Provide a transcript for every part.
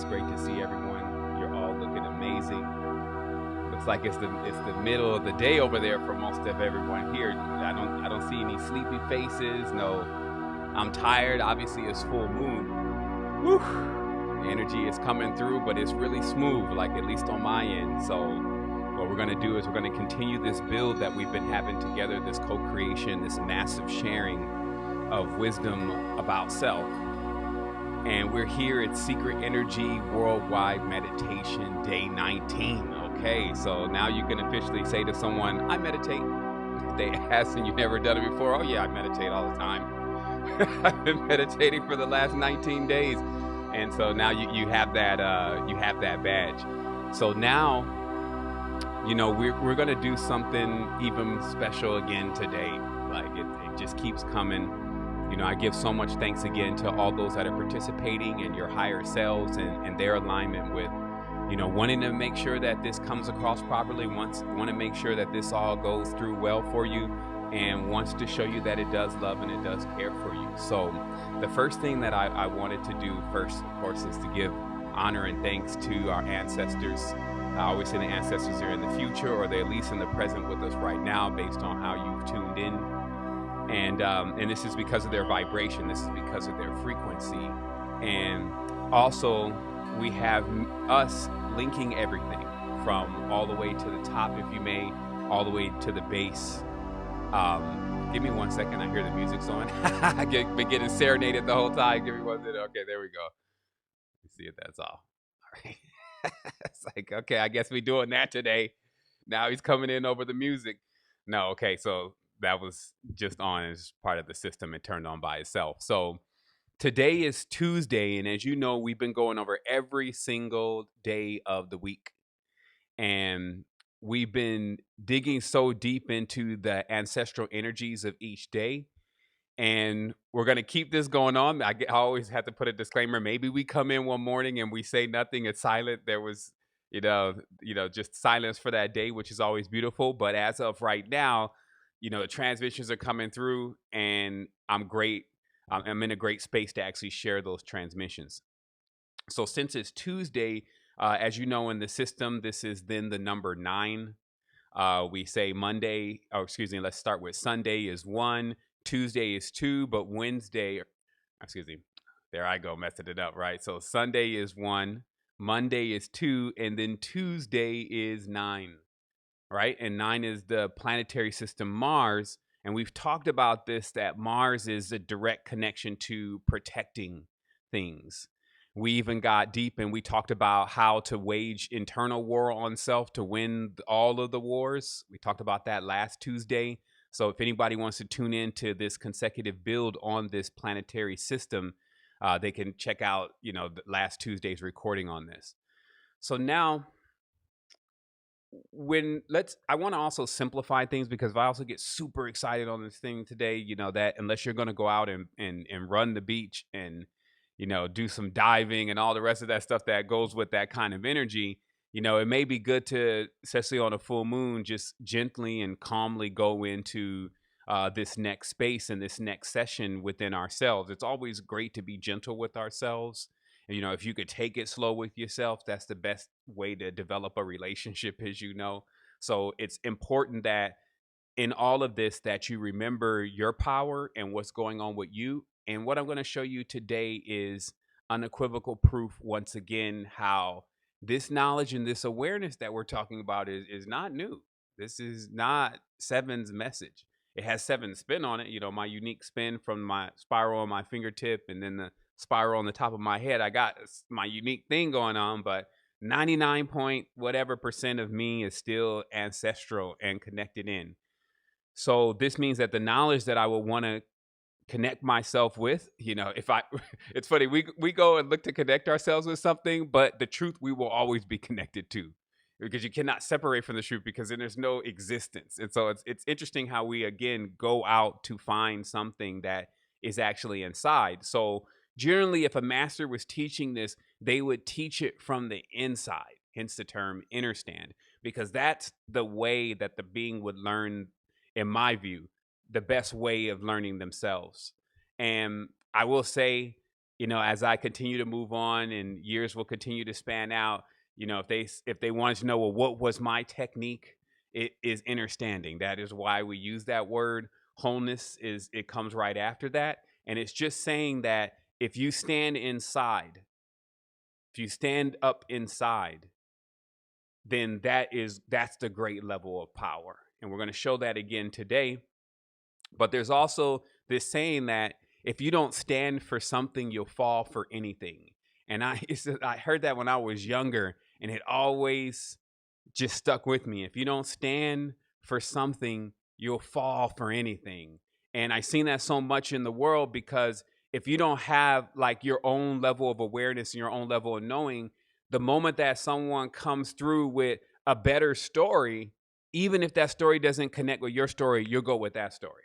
great to see everyone. You're all looking amazing. Looks like it's the middle of the day over there for most of everyone here. I don't see any sleepy faces. No, I'm tired. Obviously, it's full moon. Whew. The energy is coming through, but it's really smooth, like at least on my end. So what we're going to do is we're going to continue this build that we've been having together, this co-creation, this massive sharing of wisdom about self. And we're here at Secret Energy Worldwide Meditation Day 19. Okay, so now you can officially say to someone, I meditate. If they ask and you've never done it before, oh yeah, I meditate all the time. I've been meditating for the last 19 days. And so now you have that badge. So now, we're gonna do something even special again today. Like it just keeps coming. I give so much thanks again to all those that are participating and your higher selves and their alignment with, wanting to make sure that this comes across properly, want to make sure that this all goes through well for you, and wants to show you that it does love and it does care for you. So the first thing that I wanted to do first, of course, is to give honor and thanks to our ancestors. I always say the ancestors are in the future, or they're at least in the present with us right now based on how you've tuned in. And this is because of their vibration. This is because of their frequency. And also, we have us linking everything from all the way to the top, if you may, all the way to the base. Give me 1 second. I hear the music's on. I've been getting serenaded the whole time. Give me 1 minute. Okay, there we go. Let me see if that's all. All right. It's like, okay, I guess we're doing that today. Now he's coming in over the music. No, okay, so that was just on as part of the system and turned on by itself. So today is Tuesday, and as you know, we've been going over every single day of the week. And we've been digging so deep into the ancestral energies of each day. And we're going to keep this going on. I always have to put a disclaimer. Maybe we come in one morning and we say nothing. It's silent. There was, just silence for that day, which is always beautiful. But as of right now, the transmissions are coming through, and I'm great. I'm in a great space to actually share those transmissions. So since it's Tuesday, as you know, in the system, this is then the number 9. We say Monday, let's start with Sunday is 1, Tuesday is 2, but Wednesday, there I go, messing it up, right? So Sunday is 1, Monday is 2, and then Tuesday is 9, right? And 9 is the planetary system Mars. And we've talked about this, that Mars is a direct connection to protecting things. We even got deep and we talked about how to wage internal war on self to win all of the wars. We talked about that last Tuesday. So if anybody wants to tune into this consecutive build on this planetary system, they can check out, the last Tuesday's recording on this. So now, I want to also simplify things, because if I also get super excited on this thing today, that unless you're going to go out and run the beach and do some diving and all the rest of that stuff that goes with that kind of energy, it may be good to, especially on a full moon, just gently and calmly go into this next space and this next session within ourselves. It's always great to be gentle with ourselves. And, if you could take it slow with yourself, that's the best way to develop a relationship, as you know. So it's important that in all of this, that you remember your power and what's going on with you. And what I'm going to show you today is unequivocal proof, once again, how this knowledge and this awareness that we're talking about is not new. This is not Seven's message. It has Seven's spin on it, my unique spin from my spiral on my fingertip, and then the spiral on the top of my head. I got my unique thing going on, but 99 point whatever percent of me is still ancestral and connected in. So this means that the knowledge that I will want to connect myself with, if I, it's funny, we go and look to connect ourselves with something, but the truth we will always be connected to, because you cannot separate from the truth, because then there's no existence. And so it's interesting how we again go out to find something that is actually inside. So generally, if a master was teaching this, they would teach it from the inside, hence the term inner stand, because that's the way that the being would learn, in my view, the best way of learning themselves. And I will say, as I continue to move on and years will continue to span out, if they wanted to know, well, what was my technique? It is understanding. That is why we use that word. Wholeness is it comes right after that, and it's just saying that if you stand inside, if you stand up inside, then that's the great level of power. And we're going to show that again today. But there's also this saying that if you don't stand for something, you'll fall for anything. And I heard that when I was younger, and it always just stuck with me. If you don't stand for something, you'll fall for anything. And I seen that so much in the world, because if you don't have like your own level of awareness and your own level of knowing, the moment that someone comes through with a better story, even if that story doesn't connect with your story, you'll go with that story.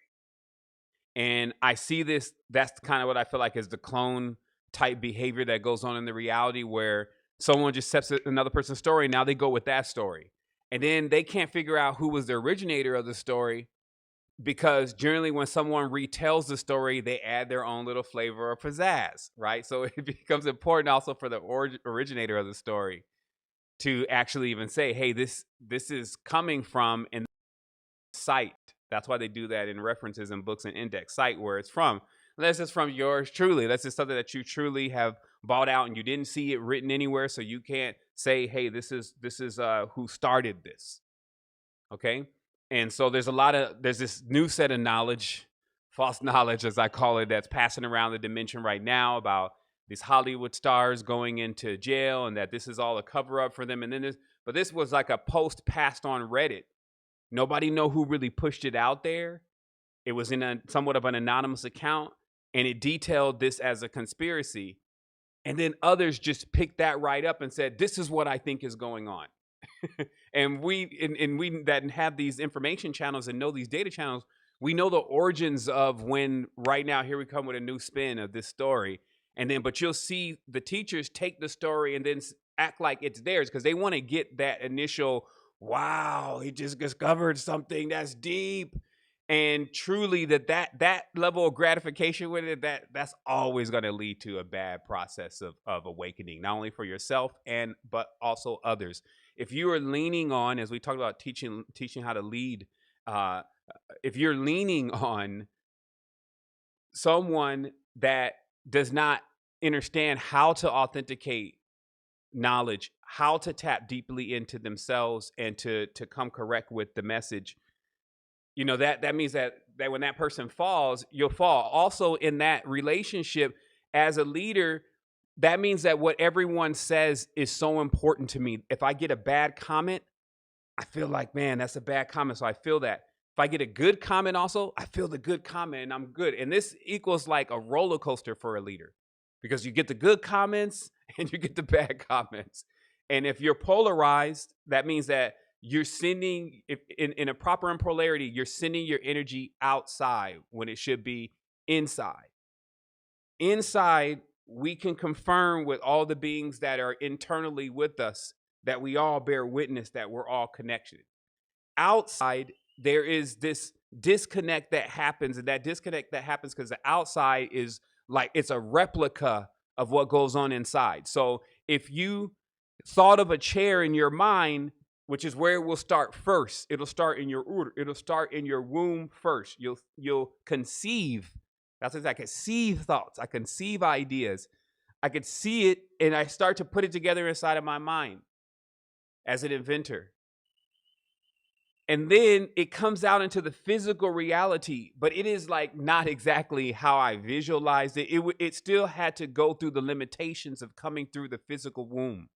And I see this, that's kind of what I feel like is the clone type behavior that goes on in the reality, where someone just sets another person's story, and now they go with that story. And then they can't figure out who was the originator of the story, because generally when someone retells the story, they add their own little flavor or pizzazz, right? So it becomes important also for the originator of the story to actually even say, hey, this is coming from and cite. That's why they do that in references in books and index. Cite where it's from. Unless it's from yours truly. That's just something that you truly have bought out and you didn't see it written anywhere, so you can't say, hey, this is who started this. Okay? And so there's this new set of knowledge, false knowledge as I call it, that's passing around the dimension right now about these Hollywood stars going into jail, and that this is all a cover up for them. And then this was like a post passed on Reddit. Nobody know who really pushed it out there. It was in a somewhat of an anonymous account, and it detailed this as a conspiracy. And then others just picked that right up and said, this is what I think is going on. And we that have these information channels and know these data channels, we know the origins of when right now here we come with a new spin of this story. And then, but you'll see the teachers take the story and then act like it's theirs, because they want to get that initial, wow, he just discovered something that's deep. And truly that level of gratification with it, that's always going to lead to a bad process of awakening, not only for yourself but also others. If you are leaning on, as we talked about teaching how to lead, if you're leaning on someone that does not understand how to authenticate knowledge, how to tap deeply into themselves and to come correct with the message, that means that when that person falls, you'll fall. Also in that relationship as a leader, that means that what everyone says is so important to me. If I get a bad comment, I feel like, man, that's a bad comment, so I feel that. If I get a good comment also, I feel the good comment and I'm good. And this equals like a roller coaster for a leader, because you get the good comments and you get the bad comments. And if you're polarized, that means that you're sending, if in a proper polarity, you're sending your energy outside when it should be inside. Inside, we can confirm with all the beings that are internally with us that we all bear witness that we're all connected. Outside, there is this disconnect that happens, and that disconnect that happens because the outside is like it's a replica of what goes on inside. So if you thought of a chair in your mind, which is where it will start first, it'll start in your uter, it'll start in your womb first. You'll conceive. That's what I conceive thoughts. I conceive ideas. I could see it, and I start to put it together inside of my mind as an inventor. And then it comes out into the physical reality, but it is like not exactly how I visualized it. It still had to go through the limitations of coming through the physical womb.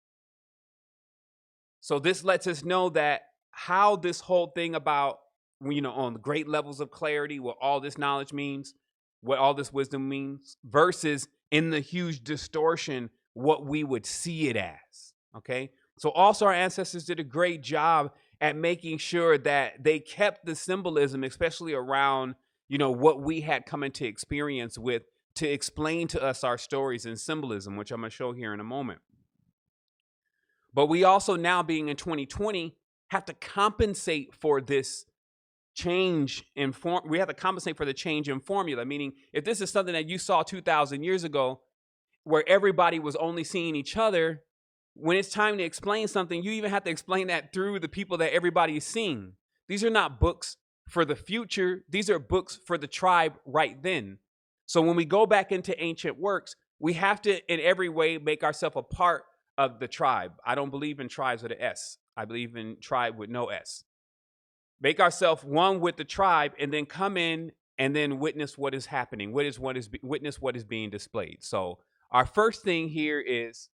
So this lets us know that how this whole thing about, on the great levels of clarity, what all this knowledge means, what all this wisdom means, versus in the huge distortion, what we would see it as. Okay. So also our ancestors did a great job at making sure that they kept the symbolism, especially around, what we had come into experience with, to explain to us our stories and symbolism, which I'm going to show here in a moment. But we also, now being in 2020, have to compensate for this change in form. We have to compensate for the change in formula, meaning if this is something that you saw 2,000 years ago, where everybody was only seeing each other. When it's time to explain something, you even have to explain that through the people that everybody is seeing. These are not books for the future, these are books for the tribe right then. So when we go back into ancient works, we have to, in every way, make ourselves a part of the tribe. I don't believe in tribes with an S, I believe in tribe with no S. Make ourselves one with the tribe, and then come in and then witness what is happening. Witness what is being displayed. So our first thing here is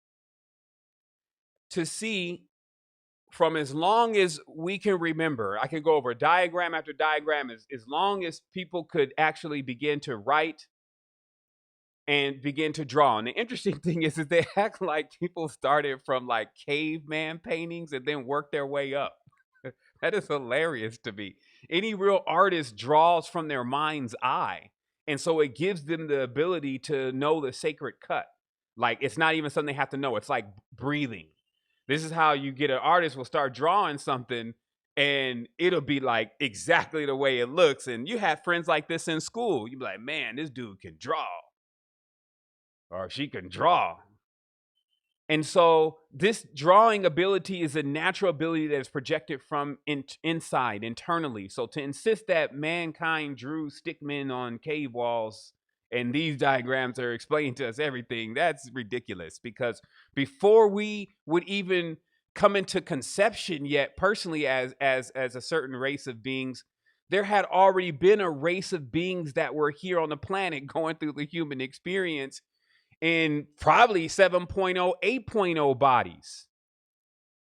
to see, from as long as we can remember. I can go over diagram after diagram, as long as people could actually begin to write and begin to draw. And the interesting thing is that they act like people started from like caveman paintings and then worked their way up. That is hilarious to me. Any real artist draws from their mind's eye. And so it gives them the ability to know the sacred cut. Like, it's not even something they have to know. It's like breathing. This is how you get an artist will start drawing something and it'll be like exactly the way it looks. And you have friends like this in school. You be like, man, this dude can draw, or she can draw. And so this drawing ability is a natural ability that is projected from inside, internally. So to insist that mankind drew stickmen on cave walls and these diagrams are explaining to us everything, that's ridiculous. Because before we would even come into conception yet, personally, as a certain race of beings, there had already been a race of beings that were here on the planet going through the human experience in probably 7.0, 8.0 bodies,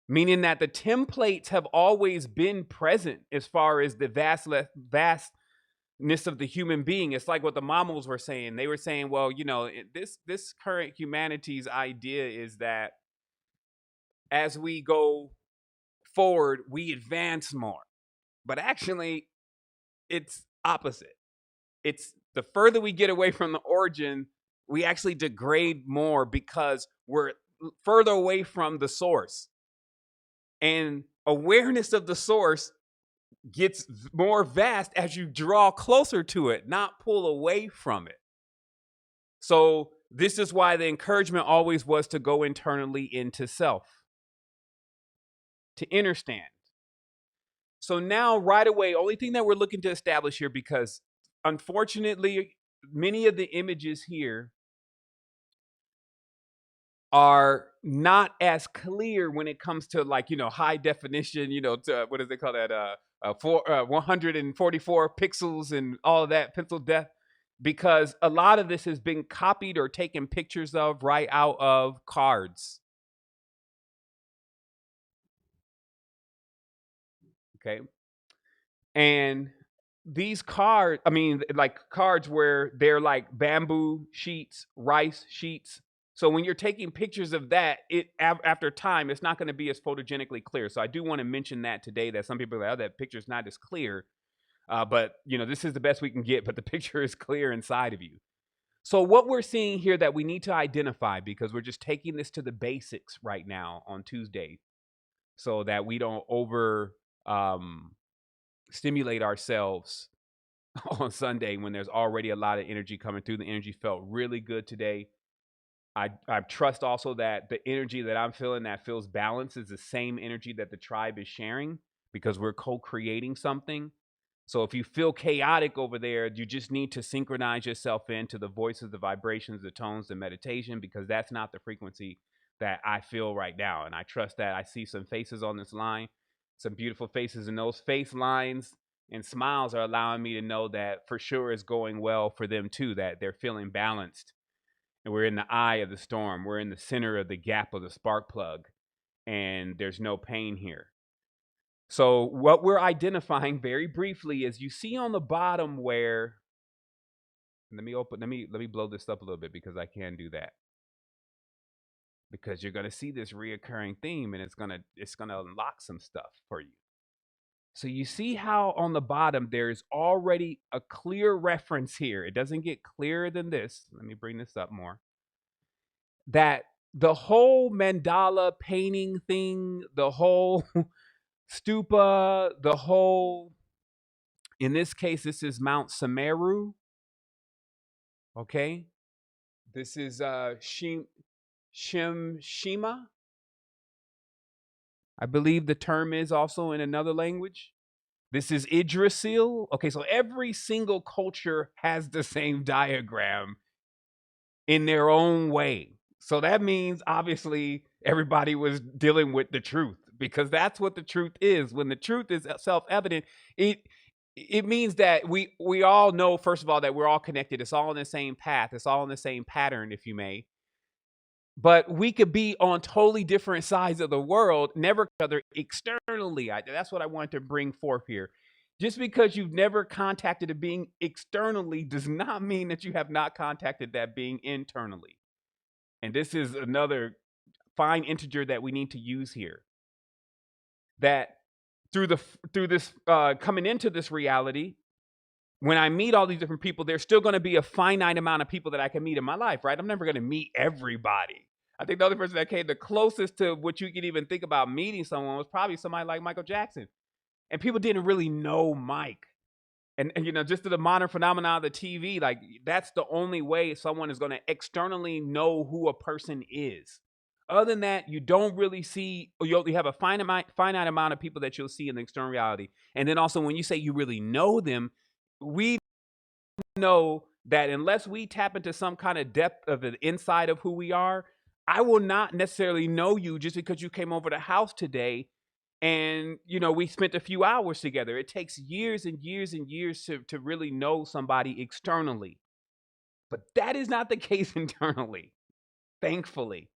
meaning that the templates have always been present as far as the vastness of the human being. It's like what the mammals were saying. They were saying, well, this current humanity's idea is that as we go forward, we advance more. But actually, it's opposite. It's the further we get away from the origin, we actually degrade more because we're further away from the source. And awareness of the source gets more vast as you draw closer to it, not pull away from it. So this is why the encouragement always was to go internally into self, to understand. So now, right away, only thing that we're looking to establish here, because unfortunately, many of the images here are not as clear when it comes to, like, high definition, to, what does they call that, 144 pixels and all of that, pencil depth, because a lot of this has been copied or taken pictures of right out of cards. Okay. And these cards, I mean, like cards where they're like bamboo sheets, rice sheets. So when you're taking pictures of that, after time, it's not going to be as photogenically clear. So I do want to mention that today, that some people are like, oh, that picture's not as clear. But this is the best we can get, but the picture is clear inside of you. So what we're seeing here that we need to identify, because we're just taking this to the basics right now on Tuesday, so that we don't over stimulate ourselves on Sunday when there's already a lot of energy coming through. The energy felt really good today. I trust also that the energy that I'm feeling that feels balanced is the same energy that the tribe is sharing, because we're co-creating something. So if you feel chaotic over there, you just need to synchronize yourself into the voices, the vibrations, the tones, the meditation, because that's not the frequency that I feel right now. And I trust that. I see some faces on this line, some beautiful faces, and those face lines and smiles are allowing me to know that for sure it's going well for them too, that they're feeling balanced. And we're in the eye of the storm. We're in the center of the gap of the spark plug, and there's no pain here. So what we're identifying very briefly is, you see on the bottom where, let me blow this up a little bit, because I can do that. Because you're going to see this reoccurring theme, and it's going to unlock some stuff for you. So you see how on the bottom there's already a clear reference here. It doesn't get clearer than this. Let me bring this up more. That the whole mandala painting thing, the whole stupa, the whole, in this case, this is Mount Sumeru. Okay. This is Shima. I believe the term is also in another language. This is Idrisil. Okay, so every single culture has the same diagram in their own way. So that means obviously everybody was dealing with the truth, because that's what the truth is. When the truth is self-evident, it means that we all know, first of all, that we're all connected. It's all in the same path. It's all in the same pattern, if you may. But we could be on totally different sides of the world, never each other externally. That's what I wanted to bring forth here. Just because you've never contacted a being externally does not mean that you have not contacted that being internally. And this is another fine integer that we need to use here. That through this coming into this reality, when I meet all these different people, there's still going to be a finite amount of people that I can meet in my life, right? I'm never going to meet everybody. I think the other person that came the closest to what you could even think about meeting someone was probably somebody like Michael Jackson. And people didn't really know Mike. And you know, just to the modern phenomenon of the TV, like that's the only way someone is going to externally know who a person is. Other than that, you don't really see, or you only have a finite amount of people that you'll see in the external reality. And then also, when you say you really know them, we know that unless we tap into some kind of depth of the inside of who we are, I will not necessarily know you just because you came over the house today and you know we spent a few hours together. It takes years and years and years to really know somebody externally. But that is not the case internally, thankfully.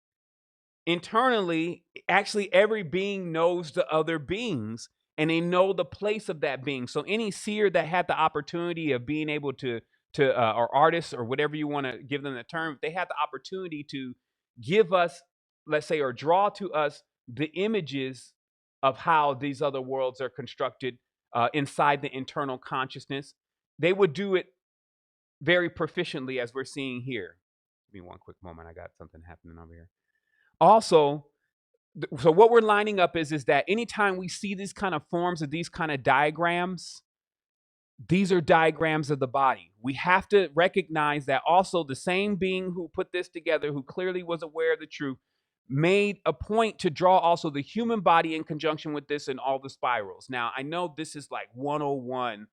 Internally, actually every being knows the other beings, and they know the place of that being. So any seer that had the opportunity of being able to or artists or whatever you want to give them the term, they had the opportunity to give us, let's say, or draw to us the images of how these other worlds are constructed inside the internal consciousness. They would do it very proficiently, as we're seeing here. Give me one quick moment, I got something happening over here. Also, so what we're lining up is that anytime we see these kind of forms of these kind of diagrams, these are diagrams of the body. We have to recognize that also the same being who put this together, who clearly was aware of the truth, made a point to draw also the human body in conjunction with this and all the spirals. Now, I know this is like 101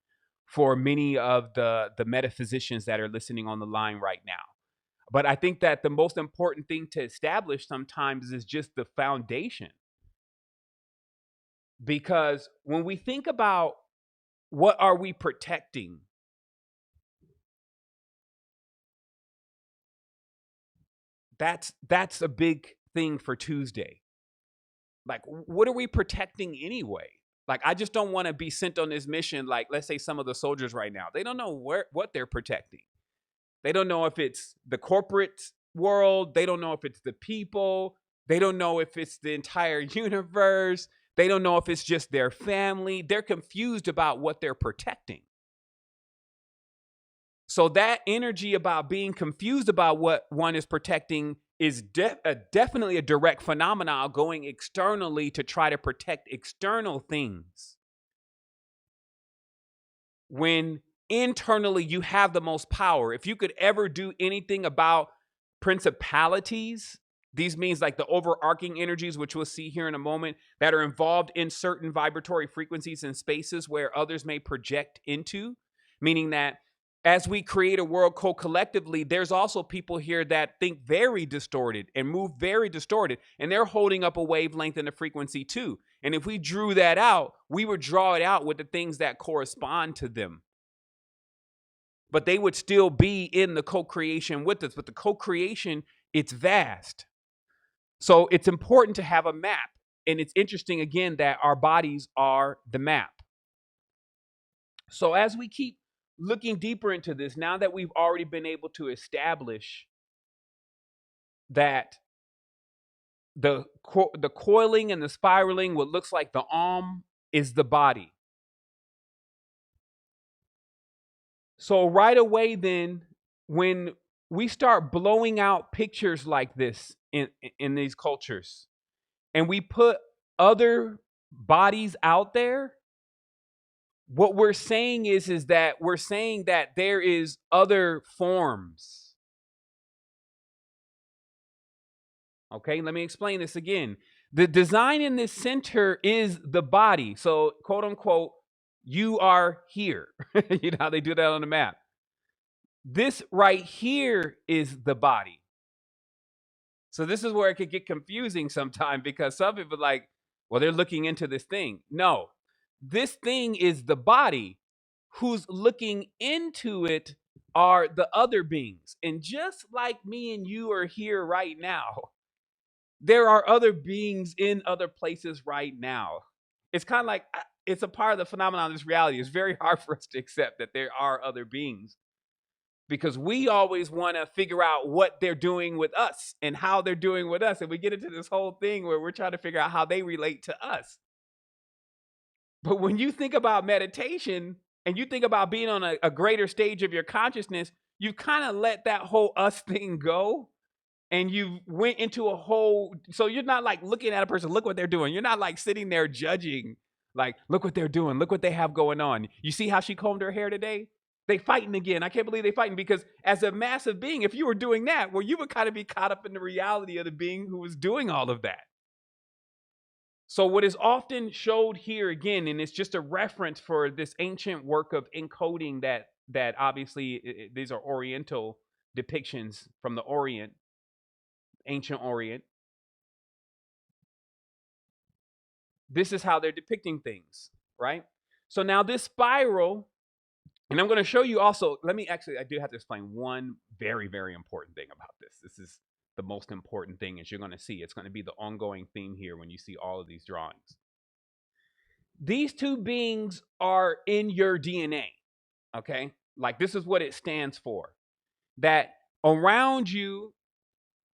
for many of the metaphysicians that are listening on the line right now. But I think that the most important thing to establish sometimes is just the foundation. Because when we think about what are we protecting, that's a big thing for Tuesday. Like, what are we protecting anyway? Like, I just don't want to be sent on this mission. Like, let's say some of the soldiers right now, they don't know what they're protecting. They don't know if it's the corporate world. They don't know if it's the people. They don't know if it's the entire universe. They don't know if it's just their family. They're confused about what they're protecting. So that energy about being confused about what one is protecting is definitely a direct phenomenon going externally to try to protect external things. When internally you have the most power. If you could ever do anything about principalities, these means like the overarching energies, which we'll see here in a moment, that are involved in certain vibratory frequencies and spaces where others may project into, meaning that as we create a world co-collectively, there's also people here that think very distorted and move very distorted, and they're holding up a wavelength and a frequency too. And if we drew that out, we would draw it out with the things that correspond to them. But they would still be in the co-creation with us. But the co-creation, it's vast. So it's important to have a map. And it's interesting, again, that our bodies are the map. So as we keep looking deeper into this, now that we've already been able to establish that the coiling and the spiraling, what looks like the arm, is the body. So right away then, when we start blowing out pictures like this in these cultures, and we put other bodies out there, what we're saying is that we're saying that there is other forms. Okay, let me explain this again. The design in this center is the body. So, quote unquote, you are here. You know how they do that on the map. This right here is the body. So this is where it could get confusing sometimes because some people are like, well, they're looking into this thing. No, this thing is the body. Who's looking into it are the other beings. And just like me and you are here right now, there are other beings in other places right now. It's kind of like it's a part of the phenomenon of this reality. It's very hard for us to accept that there are other beings because we always want to figure out what they're doing with us and how they're doing with us. And we get into this whole thing where we're trying to figure out how they relate to us. But when you think about meditation and you think about being on a greater stage of your consciousness, you kind of let that whole us thing go and you went into a whole, so you're not like looking at a person, look what they're doing. You're not like sitting there judging, like, look what they're doing, look what they have going on. You see how she combed her hair today? They fighting again. I can't believe they fighting because as a massive being, if you were doing that, well, you would kind of be caught up in the reality of the being who was doing all of that. So what is often showed here again, and it's just a reference for this ancient work of encoding that obviously these are Oriental depictions from the Orient, ancient Orient. This is how they're depicting things, right? So now this spiral, and I'm going to show you also, I do have to explain one very, very important thing about this. This is the most important thing as you're going to see. It's going to be the ongoing theme here when you see all of these drawings. These two beings are in your DNA, okay? Like this is what it stands for. That around you,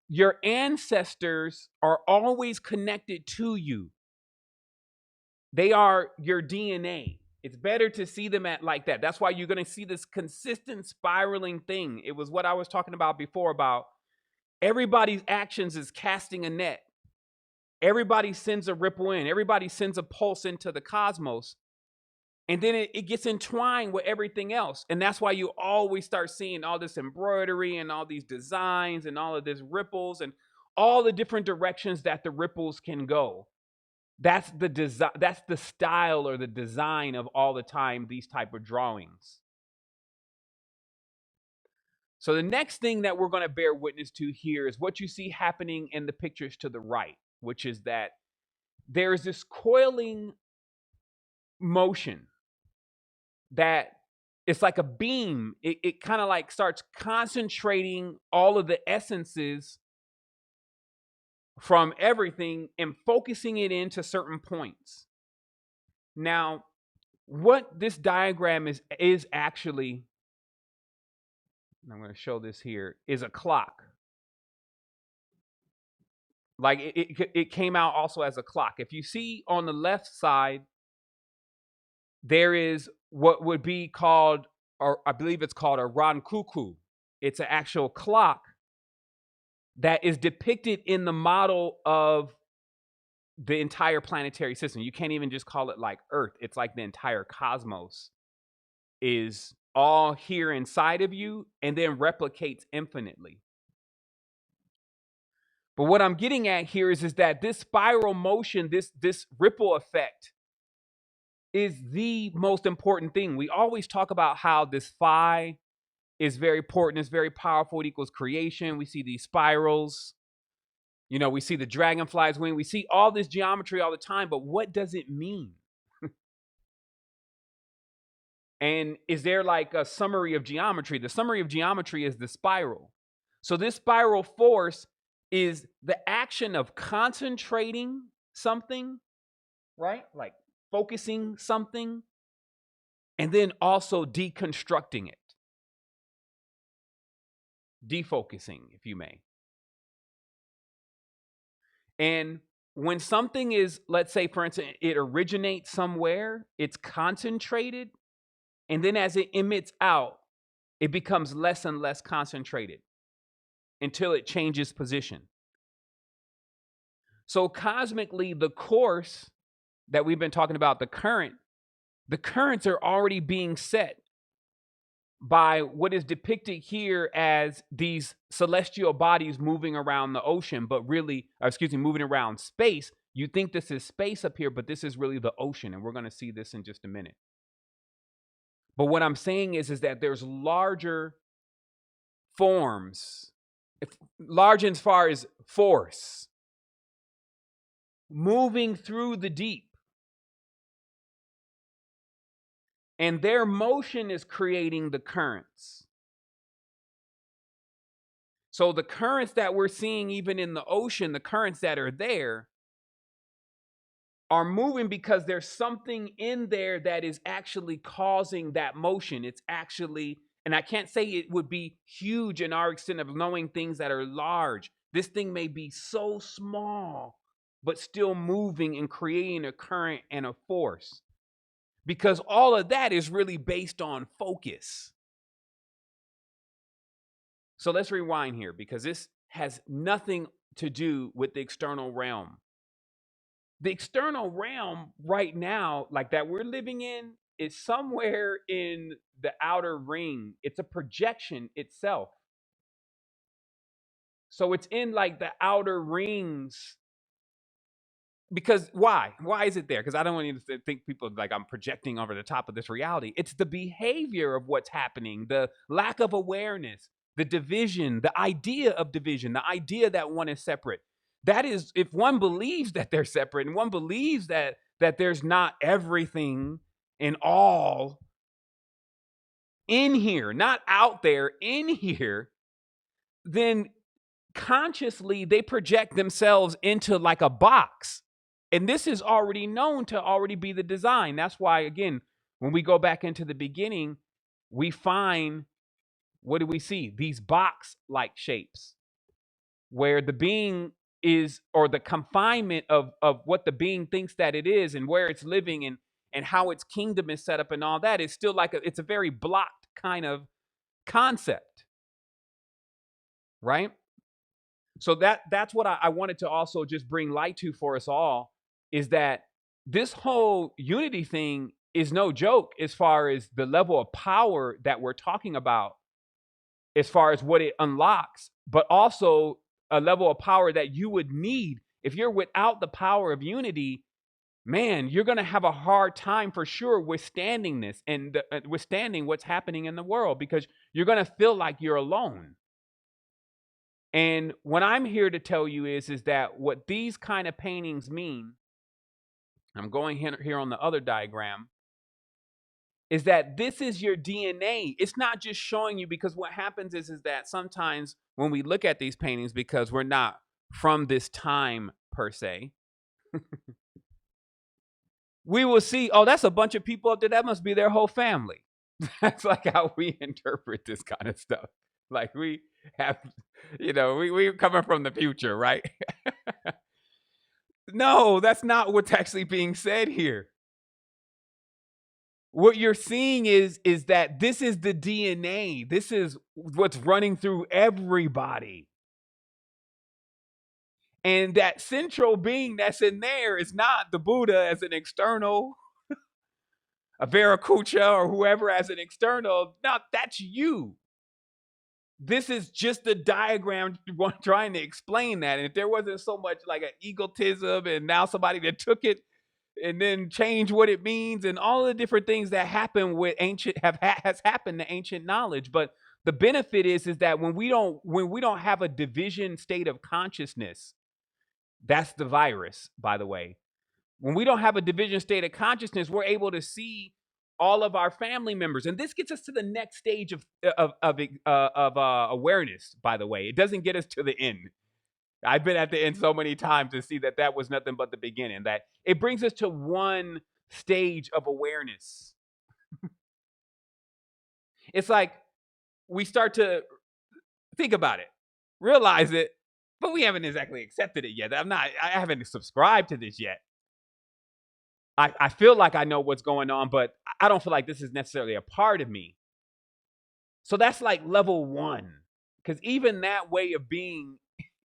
your ancestors are always connected to you. They are your DNA. It's better to see them at like that. That's why you're going to see this consistent spiraling thing. It was what I was talking about before about everybody's actions is casting a net. Everybody sends a ripple in. Everybody sends a pulse into the cosmos. And then it gets entwined with everything else. And that's why you always start seeing all this embroidery and all these designs and all of this ripples and all the different directions that the ripples can go. That's the design, that's the style or the design of all the time these type of drawings. So the next thing that we're going to bear witness to here is what you see happening in the pictures to the right, which is that there's this coiling motion that it's like a beam. It kind of like starts concentrating all of the essences from everything and focusing it into certain points. Now, what this diagram is actually, I'm going to show this here, is a clock. Like it came out also as a clock. If you see on the left side, there is what would be called, or I believe it's called a rankuku. It's an actual clock that is depicted in the model of the entire planetary system. You can't even just call it like Earth. It's like the entire cosmos is all here inside of you and then replicates infinitely. But what I'm getting at here is that this spiral motion, this ripple effect is the most important thing. We always talk about how this phi is very important, it's very powerful, it equals creation. We see these spirals, you know, we see the dragonfly's wing, we see all this geometry all the time, but what does it mean? And is there like a summary of geometry? The summary of geometry is the spiral. So this spiral force is the action of concentrating something, right? Like focusing something, and then also deconstructing it. Defocusing, if you may. And when something is, let's say, for instance, it originates somewhere, it's concentrated, and then as it emits out, it becomes less and less concentrated until it changes position. So cosmically, the course that we've been talking about, the currents are already being set by what is depicted here as these celestial bodies moving around the ocean, but really, moving around space. You think this is space up here, but this is really the ocean, and we're going to see this in just a minute. But what I'm saying is that there's larger forms, large as far as force, moving through the deep. And their motion is creating the currents. So the currents that we're seeing even in the ocean, the currents that are there, are moving because there's something in there that is actually causing that motion. It's actually, and I can't say it would be huge in our extent of knowing things that are large. This thing may be so small, but still moving and creating a current and a force. Because all of that is really based on focus. So let's rewind here, because this has nothing to do with the external realm. The external realm right now, like that we're living in, is somewhere in the outer ring. It's a projection itself. So it's in like the outer rings. Because why? Why is it there? Because I don't want you to think people like I'm projecting over the top of this reality. It's the behavior of what's happening, the lack of awareness, the division, the idea of division, the idea that one is separate. That is, if one believes that they're separate and one believes that there's not everything and all in here, not out there, in here, then consciously they project themselves into like a box. And this is already known to already be the design. That's why, again, when we go back into the beginning, we find, what do we see? These box-like shapes where the being is, or the confinement of what the being thinks that it is and where it's living and how its kingdom is set up and all that is still like it's a very blocked kind of concept, right? So that's what I wanted to also just bring light to for us all, is that this whole unity thing is no joke as far as the level of power that we're talking about, as far as what it unlocks, but also a level of power that you would need. If you're without the power of unity, man, you're going to have a hard time for sure withstanding this and withstanding what's happening in the world, because you're going to feel like you're alone. And what I'm here to tell you is that what these kind of paintings mean, I'm going here on the other diagram, is that this is your DNA. It's not just showing you, because what happens is that sometimes when we look at these paintings, because we're not from this time per se, we will see, oh, that's a bunch of people up there. That must be their whole family. That's like how we interpret this kind of stuff. Like we have, we're coming from the future, right? No, that's not what's actually being said here. What you're seeing is that this is the DNA. This is what's running through everybody. And that central being that's in there is not the Buddha as an external, a Viracocha or whoever as an external. No, that's you. This is just a diagram trying to explain that. And if there wasn't so much like an egotism and now somebody that took it and then change what it means and all the different things that happen with ancient has happened to ancient knowledge. But the benefit is that when we don't have a division state of consciousness, that's the virus, by the way. When we don't have a division state of consciousness, we're able to see all of our family members, and this gets us to the next stage of awareness. By the way, it doesn't get us to the end. I've been at the end so many times to see that was nothing but the beginning. That it brings us to one stage of awareness. It's like we start to think about it, realize it, but we haven't exactly accepted it yet. I haven't subscribed to this yet. I feel like I know what's going on, but I don't feel like this is necessarily a part of me. So that's like level 1, because even that way of being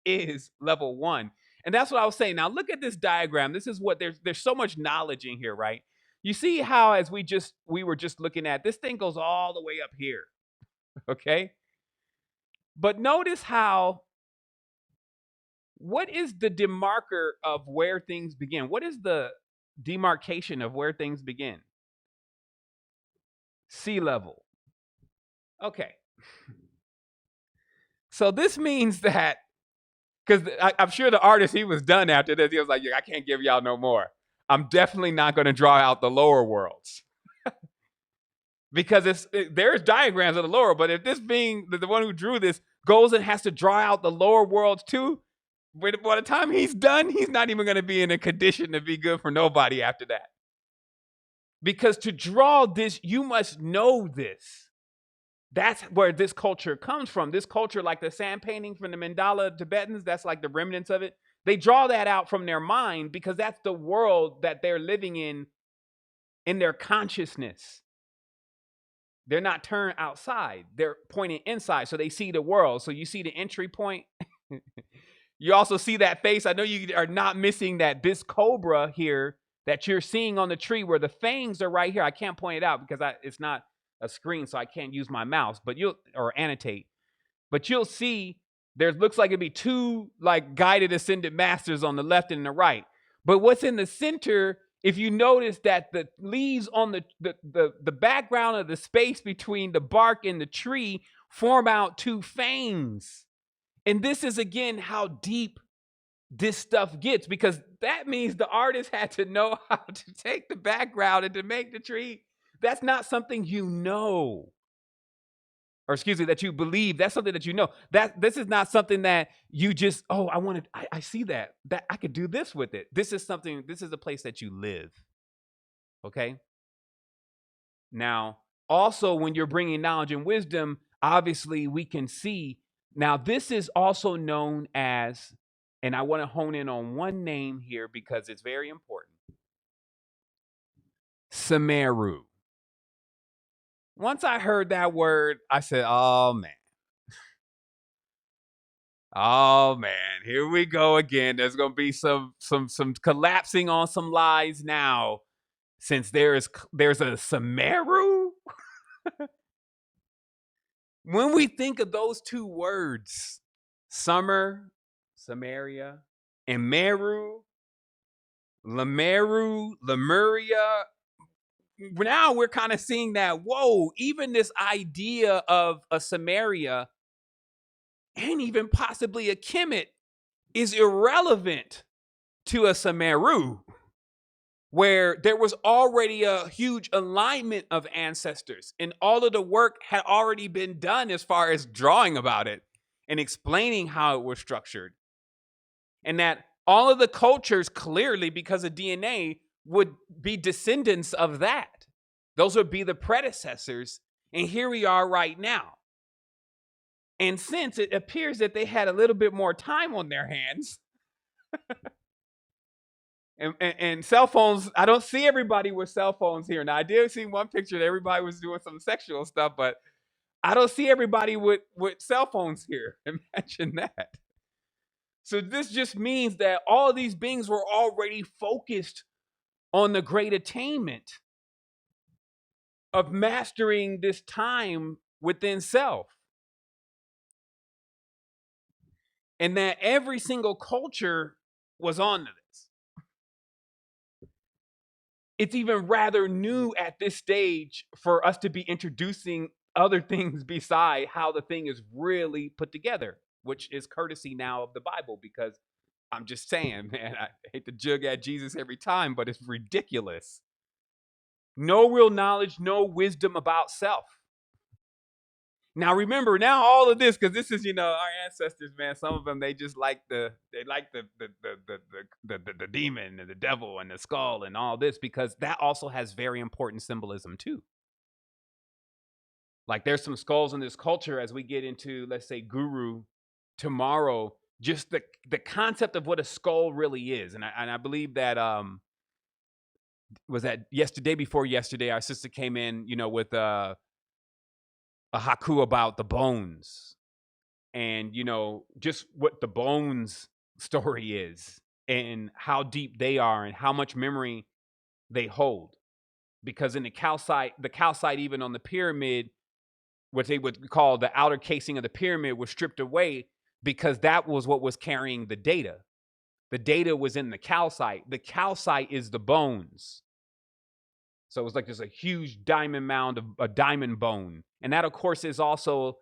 is level 1. And that's what I was saying. Now look at this diagram. This is what there's so much knowledge in here, right? You see how, as we were just looking at, this thing goes all the way up here. Okay. But notice how, what is the demarker of where things begin? What is the demarcation of where things begin? Sea level. Okay. So this means that, because I'm sure the artist, he was done after this. He was like, yeah, I can't give y'all no more. I'm definitely not going to draw out the lower worlds because there's diagrams of the lower. But if this being the one who drew this goes and has to draw out the lower worlds too, by the time he's done, he's not even going to be in a condition to be good for nobody after that. Because to draw this, you must know this. That's where this culture comes from. This culture, like the sand painting from the Mandala Tibetans, that's like the remnants of it. They draw that out from their mind because that's the world that they're living in their consciousness. They're not turned outside. They're pointing inside. So they see the world. So you see the entry point. You also see that face. I know you are not missing that this cobra here that you're seeing on the tree where the fangs are right here. I can't point it out because it's not a screen, so I can't use my mouse, but or annotate. But you'll see there looks like it'd be two like guided ascended masters on the left and the right. But what's in the center, if you notice that the leaves on the background of the space between the bark and the tree form out two fangs. And this is again how deep this stuff gets, because that means the artist had to know how to take the background and to make the tree. That's not something you know. Or excuse me, that you believe. That's something that you know. That this is not something that you just, oh, I see that I could do this with it. This is a place that you live. Okay. Now, also when you're bringing knowledge and wisdom, obviously we can see. Now, this is also known as, and I want to hone in on one name here because it's very important. Sumeru. Once I heard that word, I said, oh man. Oh man, here we go again. There's gonna be some collapsing on some lies now, since there's a Sumeru. When we think of those two words, summer, Samaria, and Meru, Lemuria, now we're kind of seeing that, whoa, even this idea of a Samaria and even possibly a Kemet is irrelevant to a Sumeru, where there was already a huge alignment of ancestors and all of the work had already been done as far as drawing about it and explaining how it was structured. And that all of the cultures, clearly because of DNA, would be descendants of that. Those would be the predecessors. And here we are right now. And since it appears that they had a little bit more time on their hands, and cell phones, I don't see everybody with cell phones here. Now, I did see one picture that everybody was doing some sexual stuff, but I don't see everybody with cell phones here. Imagine that. So this just means that all of these beings were already focused on the great attainment of mastering this time within self. And that every single culture was on to this. It's even rather new at this stage for us to be introducing other things beside how the thing is really put together, which is courtesy now of the Bible, because I'm just saying, man, I hate to jug at Jesus every time, but it's ridiculous. No real knowledge, no wisdom about self. Now remember, now all of this, because this is, our ancestors, man. Some of them, they just like the demon and the devil and the skull and all this, because that also has very important symbolism too. Like there's some skulls in this culture as we get into, let's say, Guru tomorrow. Just the concept of what a skull really is, and I believe that was that yesterday before yesterday, our sister came in, with a haiku about the bones, and just what the bones story is and how deep they are and how much memory they hold. Because in the calcite even on the pyramid what they would call the outer casing of the pyramid was stripped away because that was what was carrying the data. The data was in the calcite. The calcite is the bones. So it was like just a huge diamond mound of a diamond bone. And that, of course, is also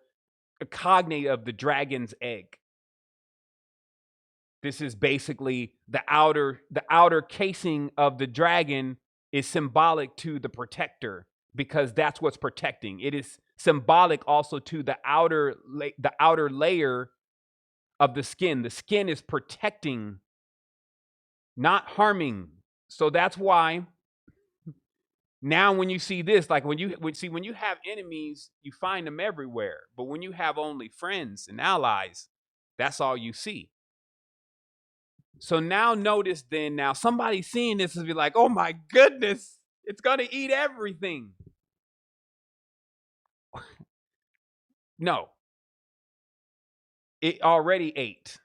a cognate of the dragon's egg. This is basically the outer casing of the dragon is symbolic to the protector because that's what's protecting. It is symbolic also to the outer layer of the skin. The skin is protecting, not harming. So that's why now when you see this, like when you have enemies, you find them everywhere. But when you have only friends and allies, that's all you see. So now notice then, now somebody seeing this is be like, oh my goodness, it's going to eat everything. No, it already ate.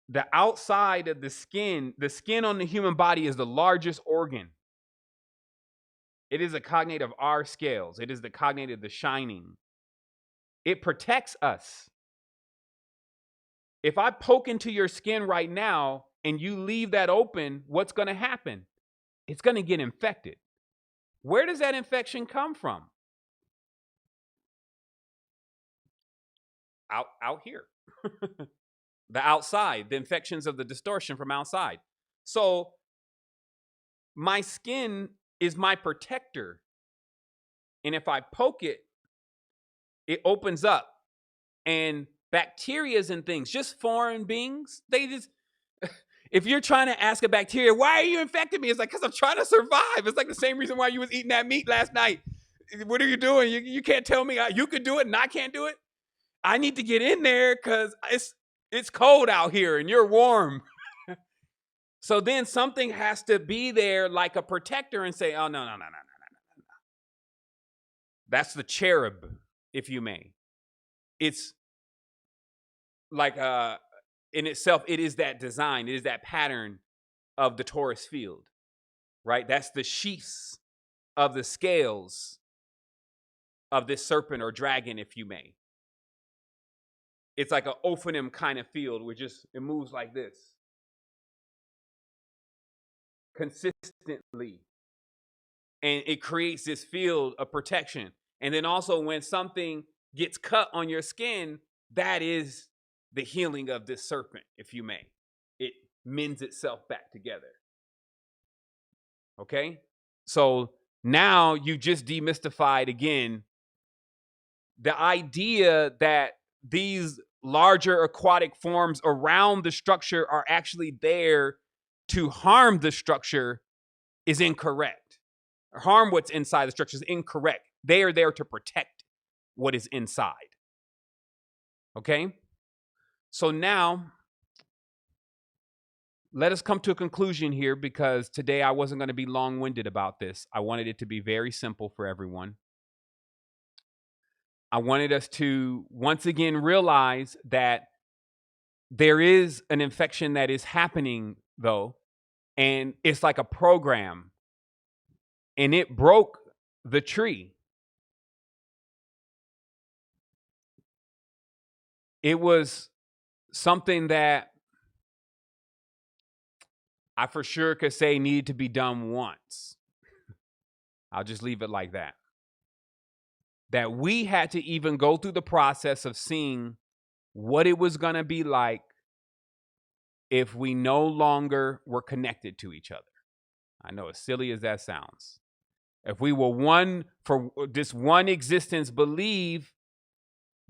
The outside of the skin on the human body is the largest organ. It is a cognate of our scales. It is the cognate of the shining. It protects us. If I poke into your skin right now and you leave that open, what's going to happen? It's going to get infected. Where does that infection come from? Out here. The outside, the infections of the distortion from outside. So my skin is my protector. And if I poke it, it opens up. And bacterias and things, just foreign beings, they just, if you're trying to ask a bacteria, why are you infecting me? It's like, because I'm trying to survive. It's like the same reason why you was eating that meat last night. What are you doing? You can't tell me you could do it and I can't do it. I need to get in there because it's cold out here and you're warm. So then something has to be there like a protector and say, oh, no. That's the cherub, if you may. It's like in itself, it is that design, it is that pattern of the torus field, right? That's the sheaths of the scales of this serpent or dragon, if you may. It's like an ophanim kind of field where it moves like this consistently. And it creates this field of protection. And then also when something gets cut on your skin, that is the healing of this serpent, if you may. It mends itself back together. Okay? So now you just demystified again the idea that these larger aquatic forms around the structure are actually there to harm the structure is incorrect. Harm what's inside the structure is incorrect. They are there to protect what is inside. Okay? So now, let us come to a conclusion here because today I wasn't going to be long-winded about this. I wanted it to be very simple for everyone. I wanted us to once again realize that there is an infection that is happening, though, and it's like a program, and it broke the tree. It was something that I for sure could say needed to be done once. I'll just leave it like that. That we had to even go through the process of seeing what it was going to be like if we no longer were connected to each other. I know, as silly as that sounds. If we were one for this one existence, believe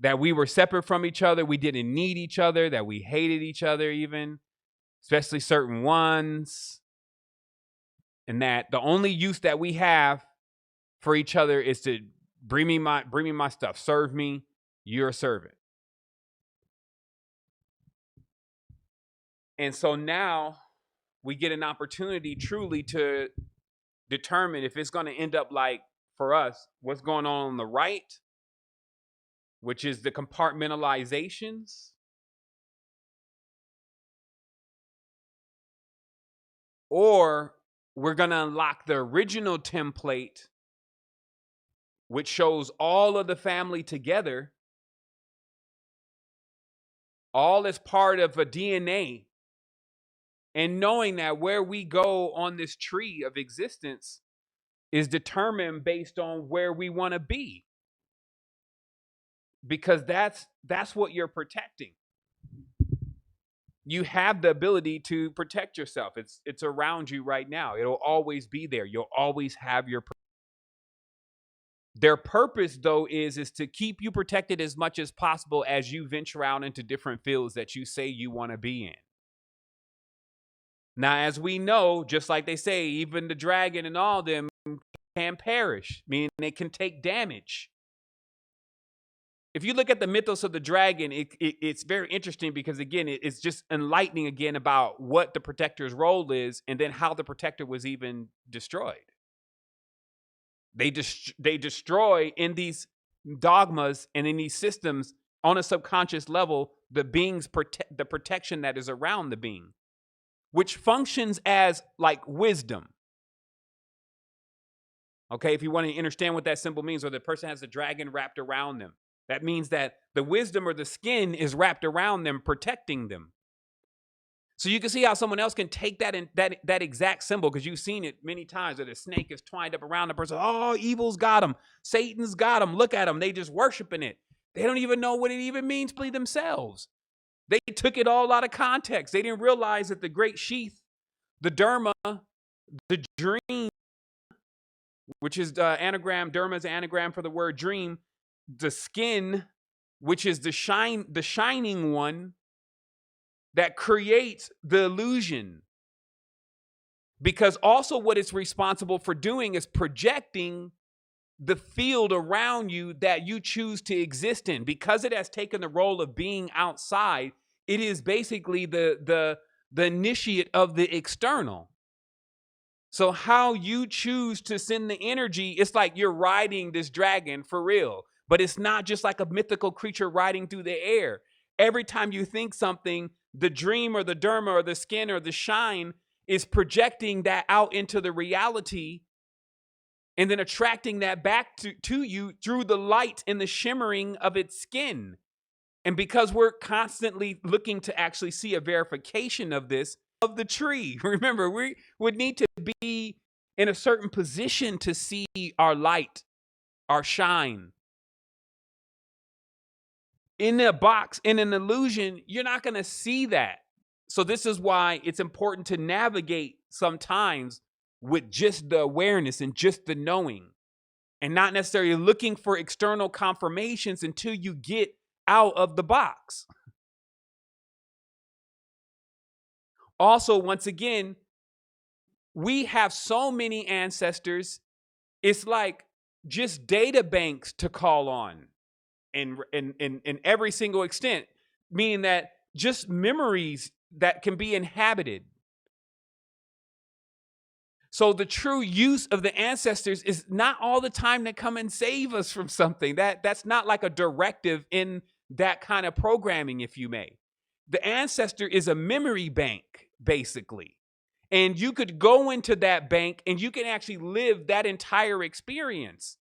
that we were separate from each other, we didn't need each other, that we hated each other even, especially certain ones, and that the only use that we have for each other is to bring me my stuff, serve me, you're a servant. And so now we get an opportunity truly to determine if it's going to end up like, for us, what's going on the right, which is the compartmentalizations, or we're going to unlock the original template which shows all of the family together, all as part of a DNA, and knowing that where we go on this tree of existence is determined based on where we want to be, because that's what you're protecting. You have the ability to protect yourself. It's around you right now. It'll always be there. You'll always have their purpose, though, is to keep you protected as much as possible as you venture out into different fields that you say you want to be in. Now, as we know, just like they say, even the dragon and all them can perish, meaning they can take damage. If you look at the mythos of the dragon, it's very interesting because, again, it's just enlightening again about what the protector's role is and then how the protector was even destroyed. They destroy in these dogmas and in these systems on a subconscious level the being's the protection that is around the being, which functions as like wisdom. Okay, if you want to understand what that symbol means, or the person has a dragon wrapped around them, that means that the wisdom or the skin is wrapped around them, protecting them. So you can see how someone else can take that that exact symbol, because you've seen it many times, where the snake is twined up around the person. Oh, evil's got them. Satan's got them. Look at them. They just worshiping it. They don't even know what it even means to themselves. They took it all out of context. They didn't realize that the great sheath, the derma, the dream, which is the anagram, derma is an anagram for the word dream, the skin, which is the shining one that creates the illusion. Because also what it's responsible for doing is projecting the field around you that you choose to exist in. Because it has taken the role of being outside, it is basically the initiate of the external. So how you choose to send the energy, it's like you're riding this dragon for real. But it's not just like a mythical creature riding through the air. Every time you think something, the dream or the derma or the skin or the shine is projecting that out into the reality and then attracting that back to you through the light and the shimmering of its skin. And because we're constantly looking to actually see a verification of this, of the tree, remember, we would need to be in a certain position to see our light, our shine. In a box, in an illusion, you're not going to see that. So this is why it's important to navigate sometimes with just the awareness and just the knowing, and not necessarily looking for external confirmations until you get out of the box. Also, once again, we have so many ancestors, it's like just data banks to call on. In every single extent, meaning that just memories that can be inhabited. So the true use of the ancestors is not all the time to come and save us from something. That's not like a directive in that kind of programming, if you may. The ancestor is a memory bank, basically. And you could go into that bank and you can actually live that entire experience.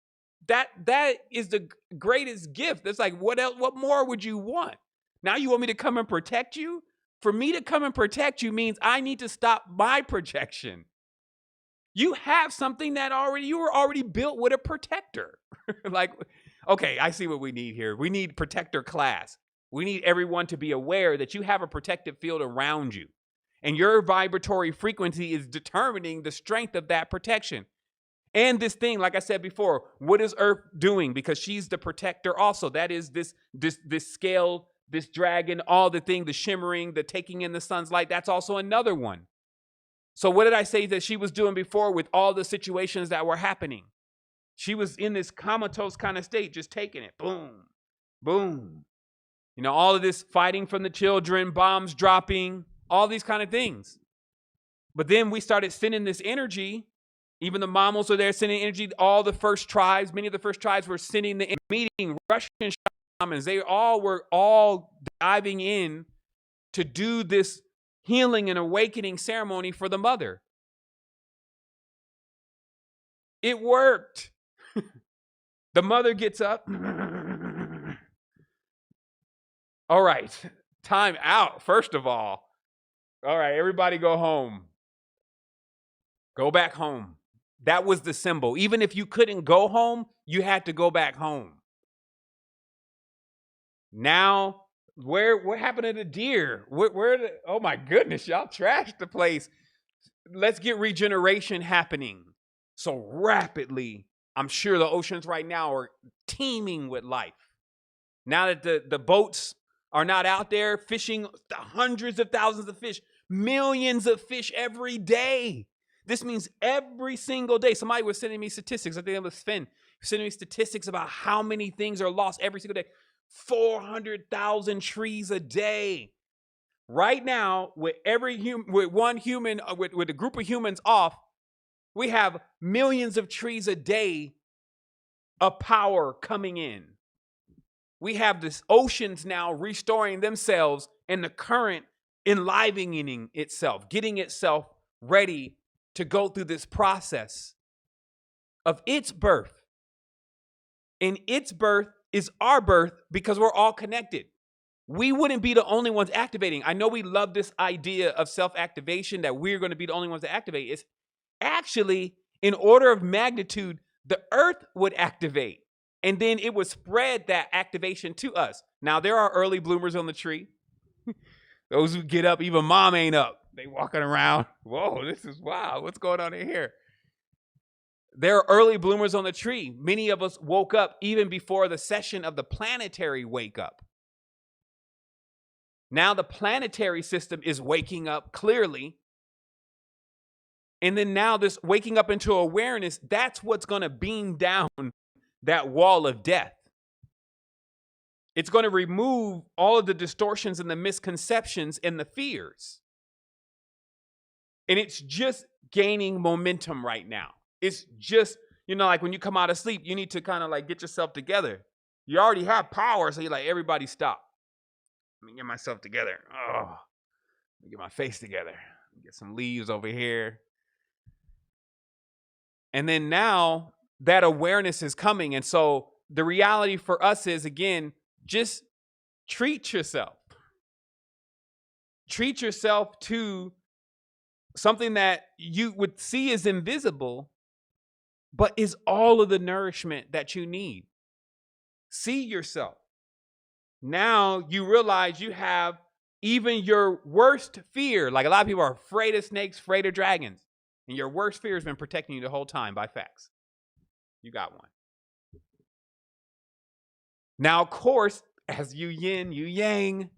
That is the greatest gift. It's like, what else? What more would you want? Now you want me to come and protect you? For me to come and protect you means I need to stop my projection. You have something that you were already built with a protector. Like, okay, I see what we need here. We need protector class. We need everyone to be aware that you have a protective field around you. And your vibratory frequency is determining the strength of that protection. And this thing, like I said before, what is Earth doing? Because she's the protector also. That is this scale, this dragon, all the thing, the shimmering, the taking in the sun's light. That's also another one. So what did I say that she was doing before with all the situations that were happening? She was in this comatose kind of state, just taking it. Boom, boom. You know, all of this fighting from the children, bombs dropping, all these kind of things. But then we started sending this energy. Even the mammals are there sending energy. All the first tribes, many of the first tribes were sending the meeting, Russian shamans. They were all diving in to do this healing and awakening ceremony for the mother. It worked. The mother gets up. All right, time out, first of all. All right, everybody go home. Go back home. That was the symbol. Even if you couldn't go home, you had to go back home. Now, what happened to the deer? Oh my goodness, y'all trashed the place. Let's get regeneration happening. So rapidly, I'm sure the oceans right now are teeming with life. Now that the boats are not out there fishing hundreds of thousands of fish, millions of fish every day. This means every single day. Somebody was sending me statistics. I think it was Finn sending me statistics about how many things are lost every single day. 400,000 trees a day. Right now, with one human, with a group of humans off, we have millions of trees a day of power coming in. We have this oceans now restoring themselves and the current enlivening itself, getting itself ready to go through this process of its birth. And its birth is our birth because we're all connected. We wouldn't be the only ones activating. I know we love this idea of self-activation, that we're going to be the only ones to activate. It's actually, in order of magnitude, the earth would activate. And then it would spread that activation to us. Now, there are early bloomers on the tree. Those who get up, even mom ain't up. They walking around. Whoa, this is wild. What's going on in here? There are early bloomers on the tree. Many of us woke up even before the session of the planetary wake up. Now the planetary system is waking up clearly. And then now this waking up into awareness, that's what's going to beam down that wall of death. It's going to remove all of the distortions and the misconceptions and the fears. And it's just gaining momentum right now. It's just, like when you come out of sleep, you need to kind of like get yourself together. You already have power, so you're like, everybody stop. Let me get myself together. Oh, let me get my face together. Get some leaves over here. And then now that awareness is coming. And so the reality for us is, again, just treat yourself. Treat yourself to something that you would see as invisible, but is all of the nourishment that you need. See yourself. Now you realize you have even your worst fear. Like a lot of people are afraid of snakes, afraid of dragons. And your worst fear has been protecting you the whole time by facts. You got one. Now, of course, as you yin, you yang.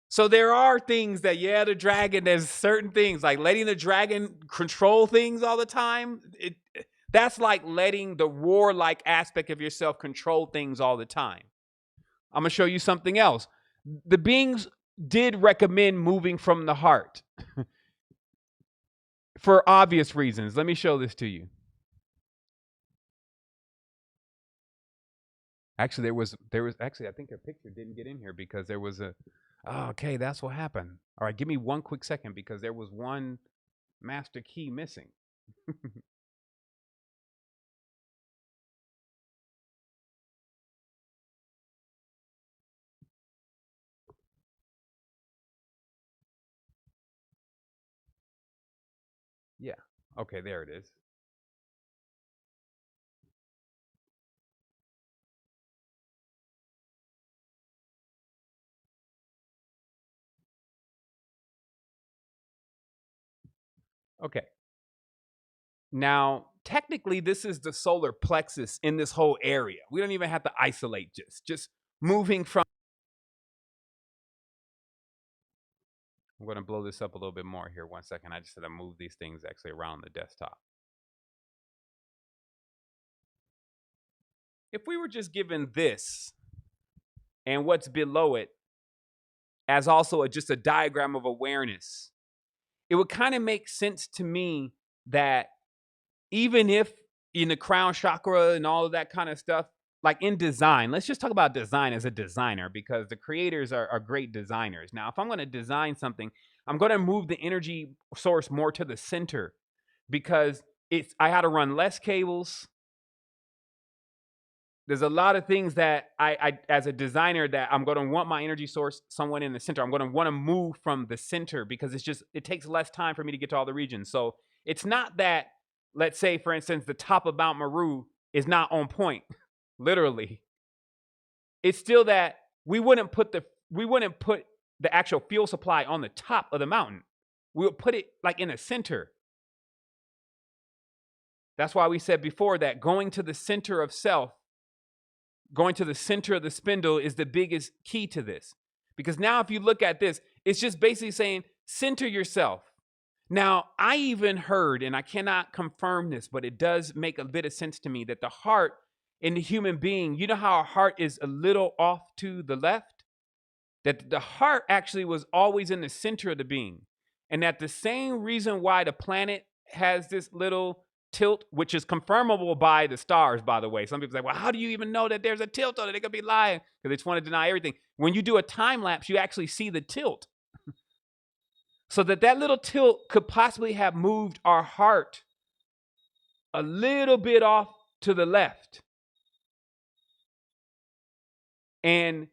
So there are things that, the dragon, there's certain things like letting the dragon control things all the time. That's like letting the warlike aspect of yourself control things all the time. I'm going to show you something else. The beings did recommend moving from the heart for obvious reasons. Let me show this to you. Actually, there was actually, I think a picture didn't get in here because there was okay, that's what happened. All right, give me one quick second because there was one master key missing. Yeah. Okay, there it is. Okay. Now, technically, this is the solar plexus in this whole area. We don't even have to isolate just moving from. I'm going to blow this up a little bit more here. 1 second. I just said I move these things actually around the desktop. If we were just given this and what's below it as also just a diagram of awareness, it would kind of make sense to me that even if in the crown chakra and all of that kind of stuff, like in design, let's just talk about design as a designer because the creators are great designers. Now, if I'm going to design something, I'm going to move the energy source more to the center because I had to run less cables. There's a lot of things that I as a designer, that I'm going to want my energy source somewhere in the center. I'm going to want to move from the center because it takes less time for me to get to all the regions. So it's not that, let's say, for instance, the top of Mount Meru is not on point, literally. It's still that we wouldn't put the actual fuel supply on the top of the mountain. We would put it like in the center. That's why we said before that going to the center of self, going to the center of the spindle, is the biggest key to this. Because now if you look at this, it's just basically saying center yourself. Now, I even heard, and I cannot confirm this, but it does make a bit of sense to me, that the heart in the human being, you know how our heart is a little off to the left? That the heart actually was always in the center of the being. And that the same reason why the planet has this little tilt, which is confirmable by the stars, by the way. Some people say, well, how do you even know that there's a tilt on it? They could be lying because they just want to deny everything. When you do a time lapse, you actually see the tilt. So that little tilt could possibly have moved our heart a little bit off to the left. And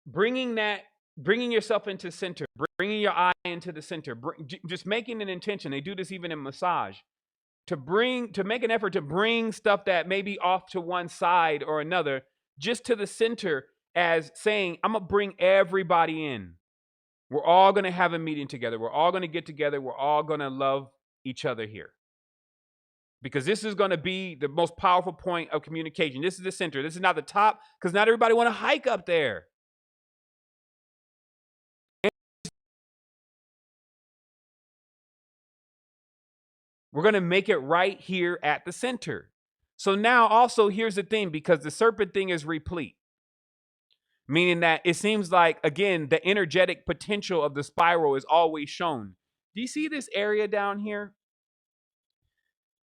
bringing yourself into center, bringing your eye into the center, just making an intention. They do this even in massage. To make an effort to bring stuff that may be off to one side or another, just to the center, as saying, I'm going to bring everybody in. We're all going to have a meeting together. We're all going to get together. We're all going to love each other here. Because this is going to be the most powerful point of communication. This is the center. This is not the top, because not everybody want to hike up there. We're going to make it right here at the center. So now also here's the thing, because the serpent thing is replete. Meaning that it seems like, again, the energetic potential of the spiral is always shown. Do you see this area down here?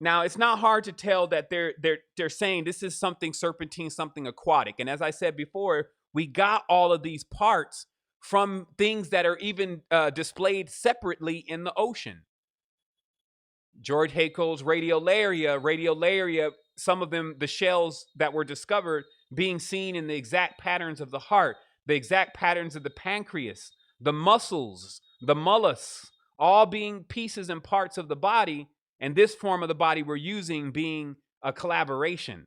Now, it's not hard to tell that they're saying this is something serpentine, something aquatic. And as I said before, we got all of these parts from things that are even displayed separately in the ocean. George Haeckel's radiolaria, some of them, the shells that were discovered, being seen in the exact patterns of the heart, the exact patterns of the pancreas, the muscles, the mollusks, all being pieces and parts of the body, and this form of the body we're using being a collaboration,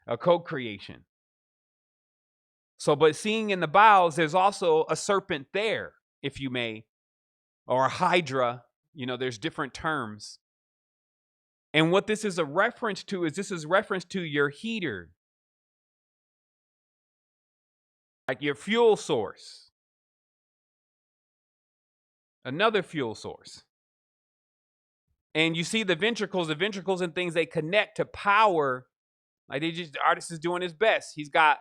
a co-creation. So, but seeing in the bowels, there's also a serpent there, if you may, or a hydra. There's different terms. And what this is a reference to is this is reference to your heater, like your fuel source, another fuel source. And you see the ventricles and things, they connect to power. Like the artist is doing his best. He's got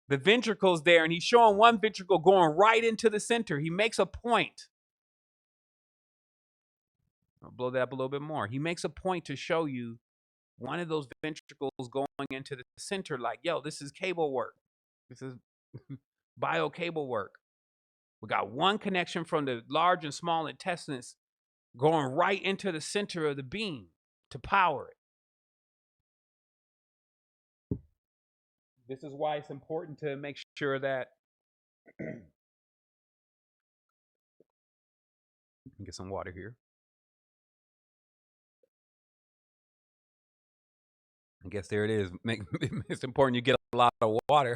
the ventricles there, and he's showing one ventricle going right into the center. He makes a point. I'll blow that up a little bit more. He makes a point to show you one of those ventricles going into the center, like, yo, this is cable work. This is bio cable work. We got one connection from the large and small intestines going right into the center of the beam to power it. This is why it's important to make sure that get some water here. I guess there it is. It's important you get a lot of water.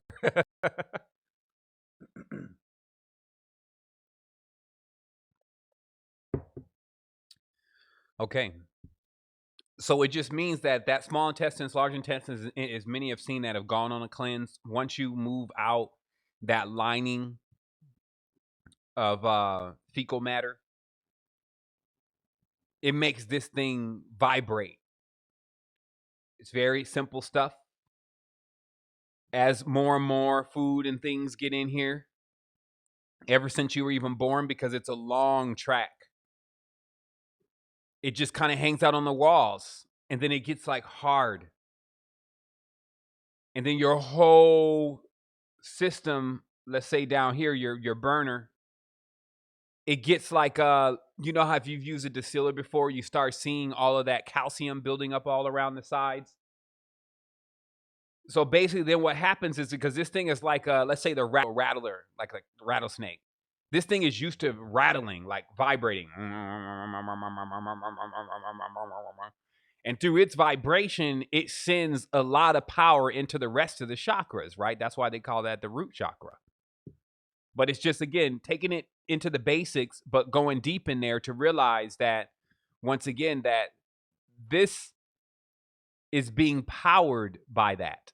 Okay. So it just means that small intestines, large intestines, as many have seen that have gone on a cleanse, once you move out that lining of fecal matter, it makes this thing vibrate. It's very simple stuff. As more and more food and things get in here, ever since you were even born, because it's a long track, it just kind of hangs out on the walls, and then it gets like hard. And then your whole system, let's say down here, your burner, it gets like how if you've used a distiller before, you start seeing all of that calcium building up all around the sides. So basically, then what happens is because this thing is like, let's say the rattler, like rattlesnake. This thing is used to rattling, like vibrating, and through its vibration, it sends a lot of power into the rest of the chakras. Right? That's why they call that the root chakra. But it's just, again, taking it into the basics, but going deep in there to realize that, once again, that this is being powered by that.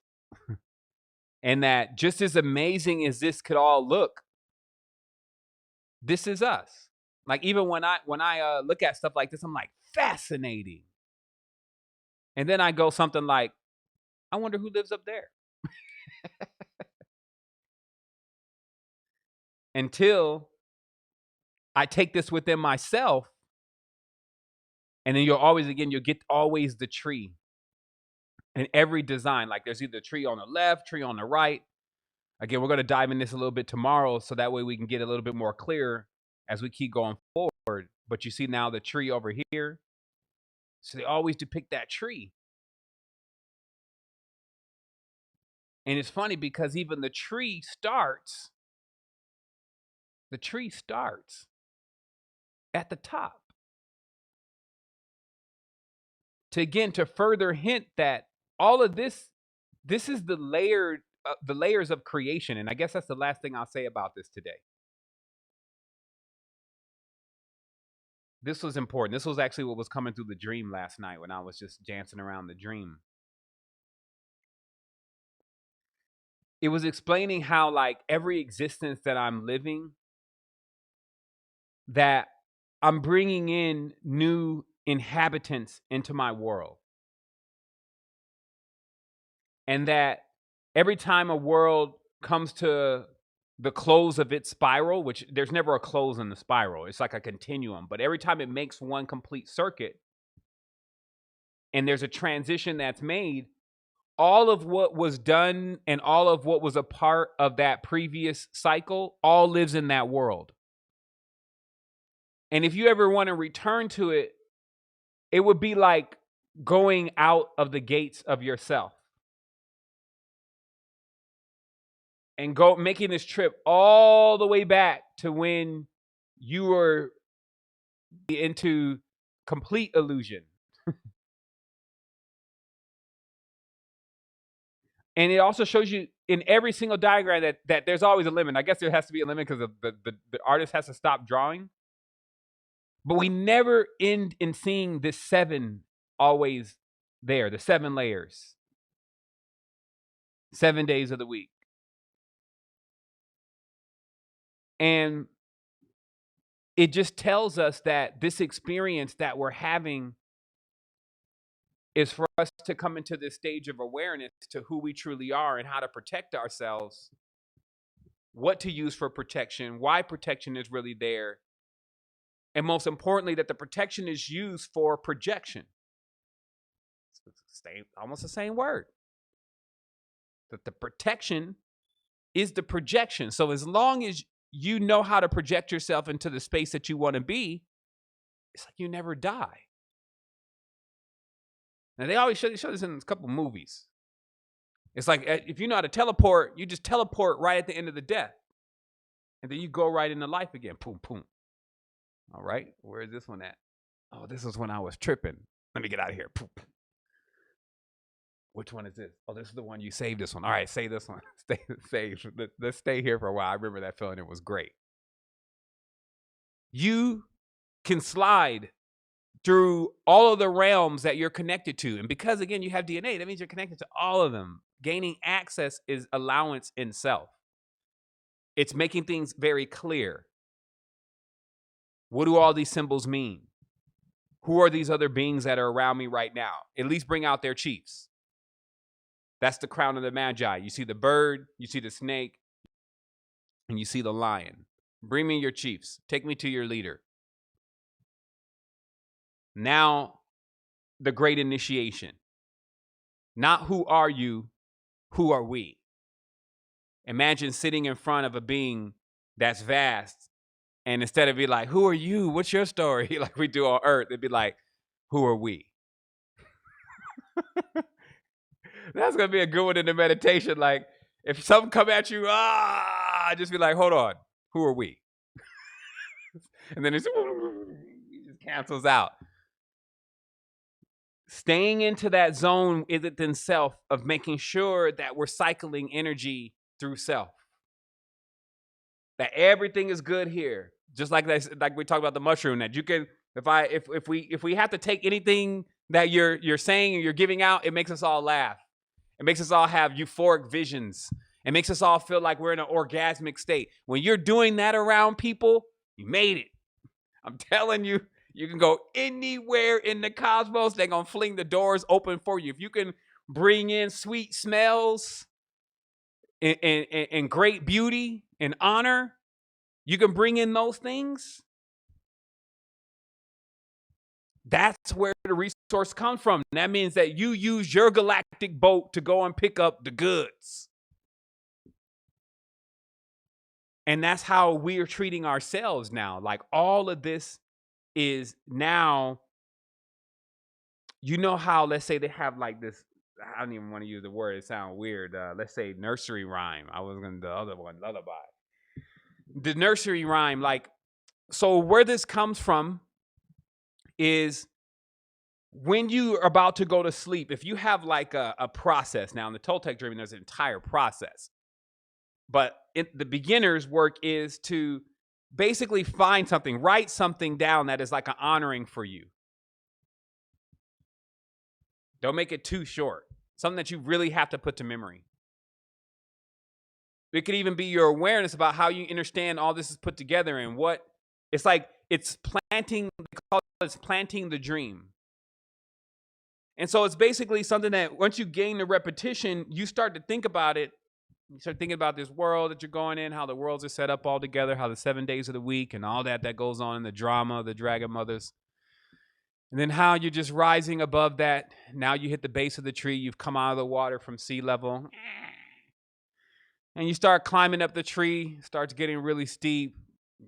And that just as amazing as this could all look, this is us. Like, even when I look at stuff like this, I'm like, fascinating. And then I go something like, I wonder who lives up there. Until I take this within myself, and then you'll get always the tree in every design. Like, there's either a tree on the left, tree on the right. Again, we're going to dive in this a little bit tomorrow, so that way we can get a little bit more clear as we keep going forward. But you see now the tree over here. So they always depict that tree. And it's funny because even the tree starts at the top. To further hint that all of this is the layers of creation. And I guess that's the last thing I'll say about this today. This was important. This was actually what was coming through the dream last night when I was just dancing around the dream. It was explaining how, like, every existence that I'm living, that I'm bringing in new inhabitants into my world. And that every time a world comes to the close of its spiral, which there's never a close in the spiral, it's like a continuum, but every time it makes one complete circuit and there's a transition that's made, all of what was done and all of what was a part of that previous cycle all lives in that world. And if you ever want to return to it, it would be like going out of the gates of yourself and go making this trip all the way back to when you were into complete illusion. And it also shows you in every single diagram that there's always a limit. I guess there has to be a limit because the artist has to stop drawing. But we never end in seeing this 7 always there, the 7 layers, 7 days of the week. And it just tells us that this experience that we're having is for us to come into this stage of awareness to who we truly are and how to protect ourselves, what to use for protection, why protection is really there, and most importantly, that the protection is used for projection. It's almost the same word. That the protection is the projection. So as long as you know how to project yourself into the space that you want to be, it's like you never die. Now, they always show this in a couple movies. It's like, if you know how to teleport, you just teleport right at the end of the death. And then you go right into life again. Boom, boom. All right. Where is this one at? Oh, this is when I was tripping. Let me get out of here. Boom. Which one is this? Oh, this is the one you saved this one. All right, save this one. Save. Let's stay here for a while. I remember that feeling. It was great. You can slide through all of the realms that you're connected to. And because, again, you have DNA, that means you're connected to all of them. Gaining access is allowance in self. It's making things very clear. What do all these symbols mean? Who are these other beings that are around me right now? At least bring out their chiefs. That's the crown of the Magi. You see the bird, you see the snake, and you see the lion. Bring me your chiefs. Take me to your leader. Now, the great initiation. Not who are you, who are we? Imagine sitting in front of a being that's vast, and instead of be like, who are you? What's your story? Like we do on Earth, it'd be like, who are we? That's gonna be a good one in the meditation. Like if something come at you, just be like, hold on, who are we? And then it just cancels out. Staying into that zone is it then self of making sure that we're cycling energy through self. That everything is good here. Just like that, like we talked about the mushroom, that you can, if we have to take anything that you're saying and you're giving out, it makes us all laugh. It makes us all have euphoric visions. It makes us all feel like we're in an orgasmic state. When you're doing that around people, you made it. I'm telling you, you can go anywhere in the cosmos. They're going to fling the doors open for you. If you can bring in sweet smells and great beauty and honor, you can bring in those things. That's where the resource comes from. And that means that you use your galactic boat to go and pick up the goods. And that's how we are treating ourselves now. Like all of this is now, you know how, let's say they have like this, I don't even want to use the word, it sounds weird. Let's say nursery rhyme. I was going to the other one, lullaby. The nursery rhyme, like, so where this comes from is when you are about to go to sleep, if you have like a process, now in the Toltec dreaming, there's an entire process. But the beginner's work is to basically find something, write something down that is like an honoring for you. Don't make it too short. Something that you really have to put to memory. It could even be your awareness about how you understand all this is put together and what it's like. It's planting, they call it planting the dream. And so it's basically something that once you gain the repetition, you start to think about it. You start thinking about this world that you're going in, how the worlds are set up all together, how the 7 days of the week and all that goes on in the drama, the dragon mothers. And then how you're just rising above that. Now you hit the base of the tree. You've come out of the water from sea level. And you start climbing up the tree. Starts getting really steep.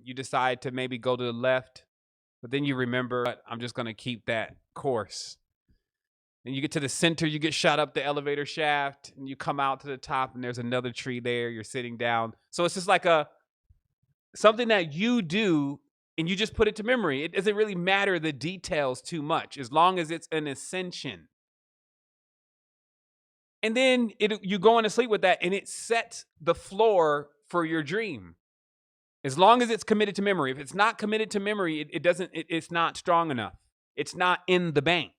You decide to maybe go to the left. But then you remember, I'm just going to keep that course. And you get to the center, you get shot up the elevator shaft, and you come out to the top, and there's another tree there. You're sitting down. So it's just like something that you do, and you just put it to memory. It doesn't really matter the details too much, as long as it's an ascension. And then you go into sleep with that, and it sets the floor for your dream. As long as it's committed to memory. If it's not committed to memory, it's not strong enough. It's not in the bank.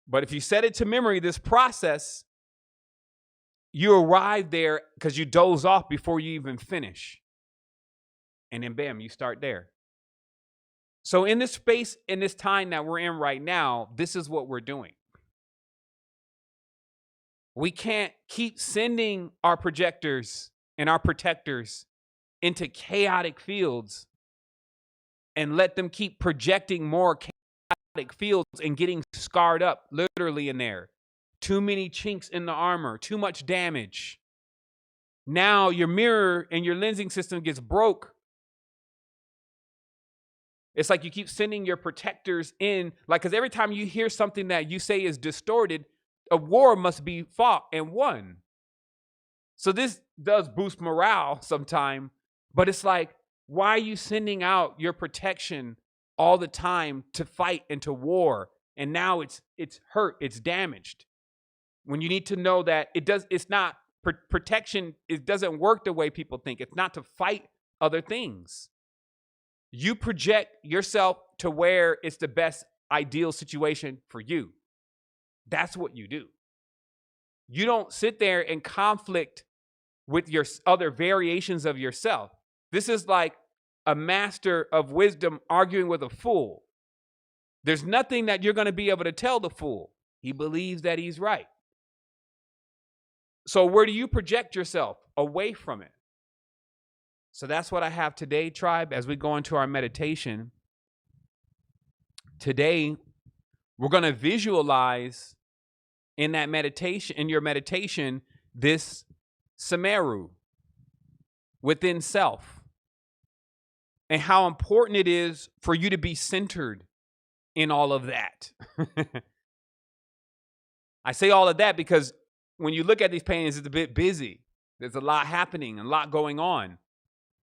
But if you set it to memory, this process, you arrive there because you doze off before you even finish. And then bam, you start there. So in this space, in this time that we're in right now, this is what we're doing. We can't keep sending our projectors and our protectors into chaotic fields and let them keep projecting more chaotic fields and getting scarred up literally in there. Too many chinks in the armor, too much damage. Now your mirror and your lensing system gets broke. It's like you keep sending your protectors in, like, because every time you hear something that you say is distorted, a war must be fought and won. So this does boost morale sometime, but it's like, why are you sending out your protection all the time to fight and to war? And now it's hurt, it's damaged. When you need to know that it's not protection, it doesn't work the way people think. It's not to fight other things. You project yourself to where it's the best ideal situation for you. That's what you do. You don't sit there and conflict with your other variations of yourself. This is like a master of wisdom arguing with a fool. There's nothing that you're going to be able to tell the fool. He believes that he's right. So where do you project yourself? Away from it. So that's what I have today, tribe, as we go into our meditation. Today, we're going to visualize in your meditation, this Samaru within self and how important it is for you to be centered in all of that. I say all of that because when you look at these paintings, it's a bit busy. There's a lot happening, a lot going on.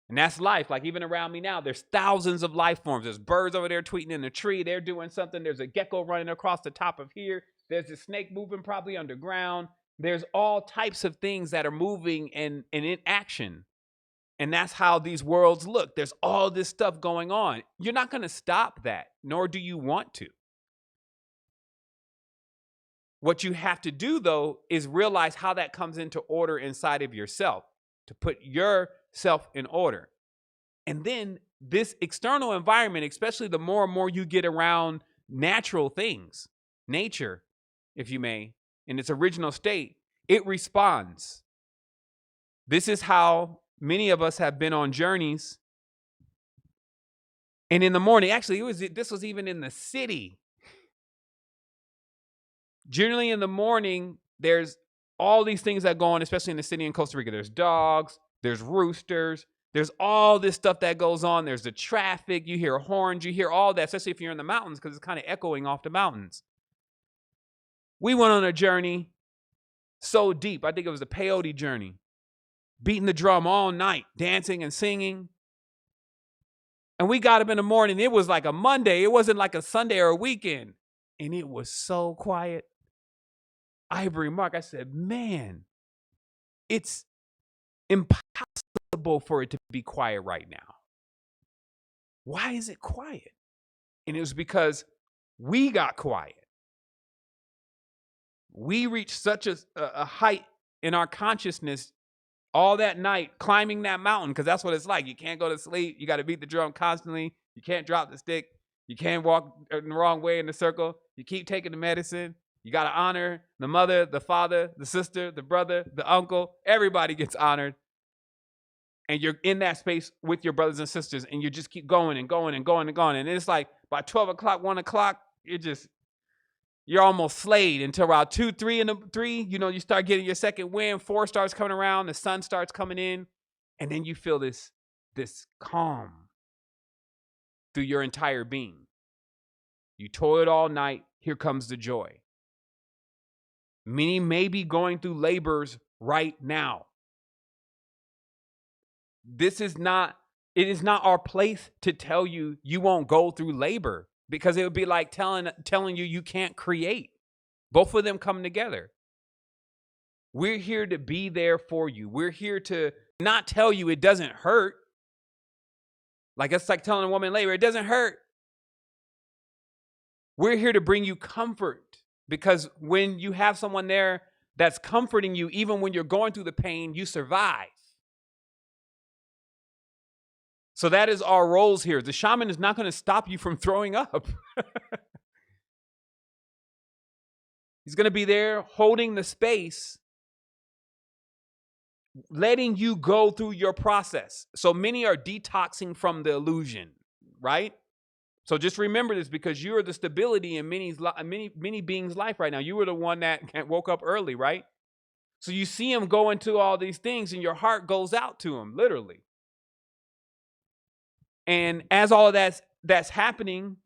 And that's life. Like even around me now, there's thousands of life forms. There's birds over there tweeting in the tree. They're doing something. There's a gecko running across the top of here. There's a snake moving probably underground. There's all types of things that are moving and in action. And that's how these worlds look. There's all this stuff going on. You're not going to stop that, nor do you want to. What you have to do, though, is realize how that comes into order inside of yourself, to put yourself in order. And then this external environment, especially the more and more you get around natural things, nature, if you may, in its original state, it responds. This is how many of us have been on journeys. And in the morning, actually, this was even in the city. Generally in the morning, there's all these things that go on, especially in the city in Costa Rica. There's dogs, there's roosters, there's all this stuff that goes on. There's the traffic, you hear horns, you hear all that, especially if you're in the mountains because it's kind of echoing off the mountains. We went on a journey so deep. I think it was the peyote journey. Beating the drum all night, dancing and singing. And we got up in the morning. It was like a Monday. It wasn't like a Sunday or a weekend. And it was so quiet. Ivory Mark, I said, man, it's impossible for it to be quiet right now. Why is it quiet? And it was because we got quiet. We reached such a height in our consciousness all that night, climbing that mountain, because that's what it's like. You can't go to sleep. You got to beat the drum constantly. You can't drop the stick. You can't walk in the wrong way in the circle. You keep taking the medicine. You got to honor the mother, the father, the sister, the brother, the uncle. Everybody gets honored. And you're in that space with your brothers and sisters, and you just keep going and going and going and going. And it's like by 12 o'clock, 1 o'clock, you're almost slayed until around 2, 3 you start getting your second wind. 4 starts coming around. The sun starts coming in. And then you feel this calm through your entire being. You toiled all night. Here comes the joy. Many may be going through labors right now. It is not our place to tell you won't go through labor, because it would be like telling you can't create. Both of them come together. We're here to be there for you. We're here to not tell you it doesn't hurt. Like it's like telling a woman labor, it doesn't hurt. We're here to bring you comfort, because when you have someone there that's comforting you, even when you're going through the pain, you survive. So that is our roles here. The shaman is not going to stop you from throwing up. He's going to be there holding the space, letting you go through your process. So many are detoxing from the illusion, right? So just remember this, because you are the stability in many beings' life right now. You were the one that woke up early, right? So you see him go into all these things and your heart goes out to him, literally. And as all of that's happening,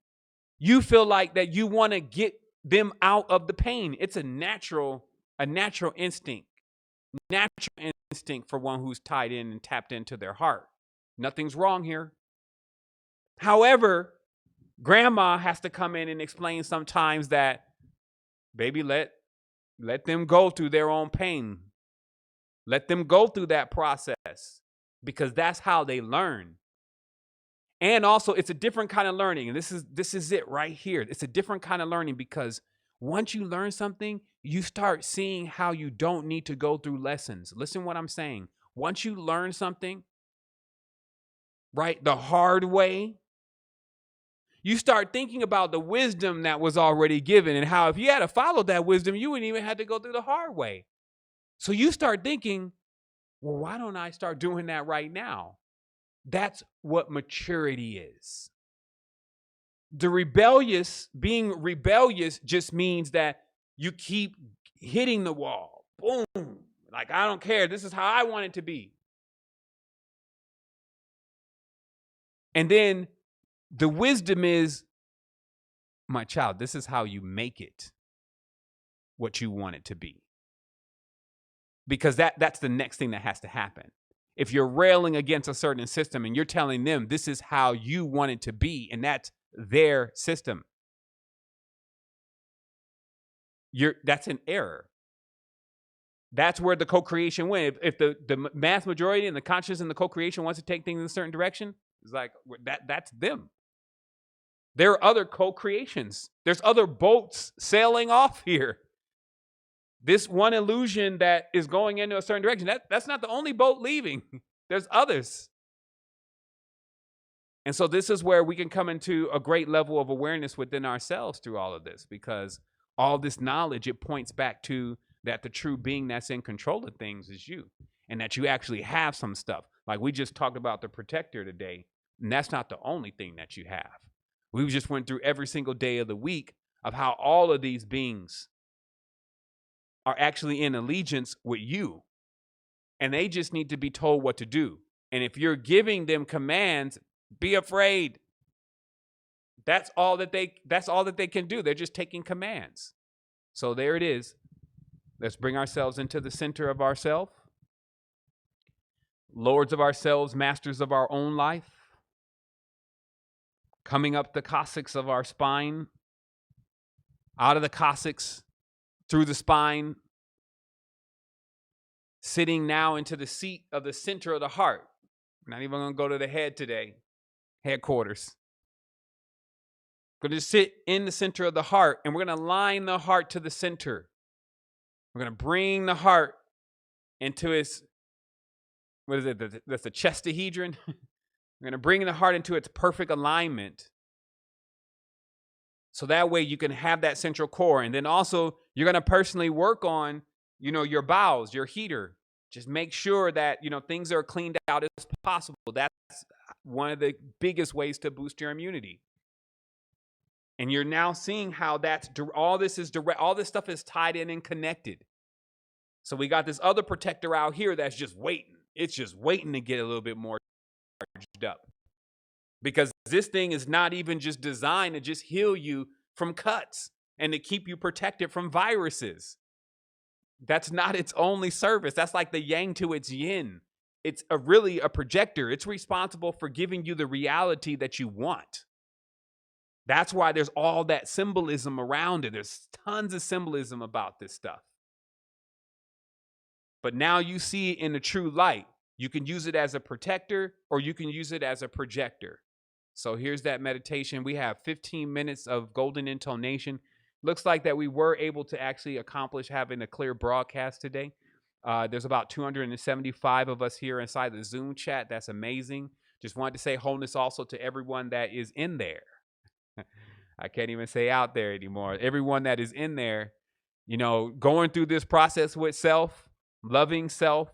you feel like that you want to get them out of the pain. It's a natural instinct. Natural instinct for one who's tied in and tapped into their heart. Nothing's wrong here. However, grandma has to come in and explain sometimes that, baby, let them go through their own pain. Let them go through that process, because that's how they learn. And also, it's a different kind of learning. And this is it right here. It's a different kind of learning, because once you learn something, you start seeing how you don't need to go through lessons. Listen what I'm saying. Once you learn something, right, the hard way, you start thinking about the wisdom that was already given, and how if you had to follow that wisdom, you wouldn't even have to go through the hard way. So you start thinking, well, why don't I start doing that right now? That's what maturity is. Being rebellious just means that you keep hitting the wall. Boom. Like, I don't care. This is how I want it to be. And then the wisdom is, my child, this is how you make it. what you want it to be. Because that's the next thing that has to happen. If you're railing against a certain system and you're telling them this is how you want it to be, and that's their system, that's an error. That's where the co-creation went. If the mass majority and the conscious and the co-creation wants to take things in a certain direction, it's like that's them. There are other co-creations. There's other boats sailing off here. This one illusion that is going into a certain direction, that's not the only boat leaving. There's others. And so this is where we can come into a great level of awareness within ourselves through all of this, because all this knowledge, it points back to that the true being that's in control of things is you, and that you actually have some stuff. Like we just talked about the protector today, and that's not the only thing that you have. We just went through every single day of the week of how all of these beings are actually in allegiance with you, and they just need to be told what to do. And if you're giving them commands, be afraid. That's all that they can do. They're just taking commands. So there it is. Let's bring ourselves into the center of ourselves. Lords of ourselves, masters of our own life. Coming up the coccyx of our spine. Out of the coccyx, through the spine. Sitting now into the seat of the center of the heart. Not even going to go to the head today. Headquarters. We're going to sit in the center of the heart, and we're going to line the heart to the center. We're going to bring the heart into its, what is it? That's the chestahedron. We're going to bring the heart into its perfect alignment. So that way you can have that central core. And then also you're going to personally work on, your bowels, your heater. Just make sure that, things are cleaned out as possible. That's one of the biggest ways to boost your immunity. And you're now seeing how all this stuff is tied in and connected. So we got this other protector out here that's just waiting. It's just waiting to get a little bit more charged up. Because this thing is not even just designed to just heal you from cuts and to keep you protected from viruses. That's not its only service. That's like the yang to its yin. It's really a projector. It's responsible for giving you the reality that you want. That's why there's all that symbolism around it. There's tons of symbolism about this stuff. But now you see it in the true light. You can use it as a protector, or you can use it as a projector. So here's that meditation. We have 15 minutes of golden intonation. Looks like that we were able to actually accomplish having a clear broadcast today. There's about 275 of us here inside the Zoom chat. That's amazing. Just wanted to say wholeness also to everyone that is in there. I can't even say out there anymore. Everyone that is in there, going through this process with self, loving self,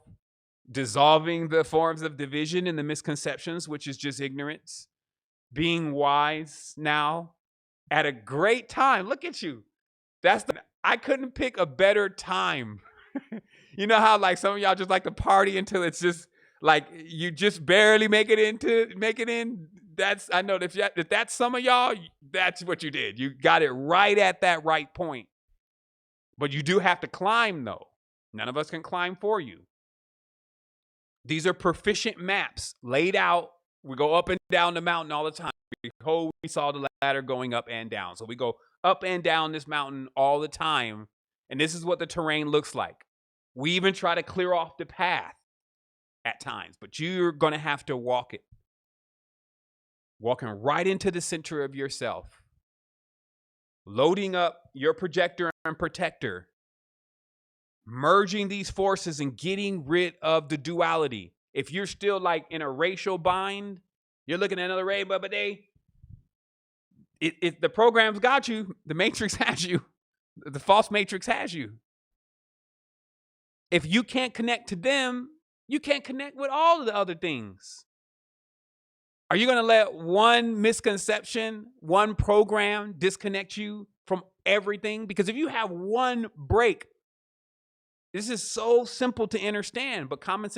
dissolving the forms of division and the misconceptions, which is just ignorance, being wise now at a great time. Look at you. I couldn't pick a better time. You know how like some of y'all just like to party until it's just like you just barely make it in. I know if that's some of y'all, that's what you did. You got it right at that right point. But you do have to climb though. None of us can climb for you. These are proficient maps laid out. We go up and down the mountain all the time. We saw the ladder going up and down. So we go up and down this mountain all the time. And this is what the terrain looks like. We even try to clear off the path at times, but you're going to have to walk it. Walking right into the center of yourself. Loading up your projector and protector. Merging these forces and getting rid of the duality. If you're still like in a racial bind, you're looking at another rainbow, but the program's got you. The matrix has you. The false matrix has you. If you can't connect to them, you can't connect with all of the other things. Are you going to let one misconception, one program disconnect you from everything? Because if you have one break, this is so simple to understand, but common sense,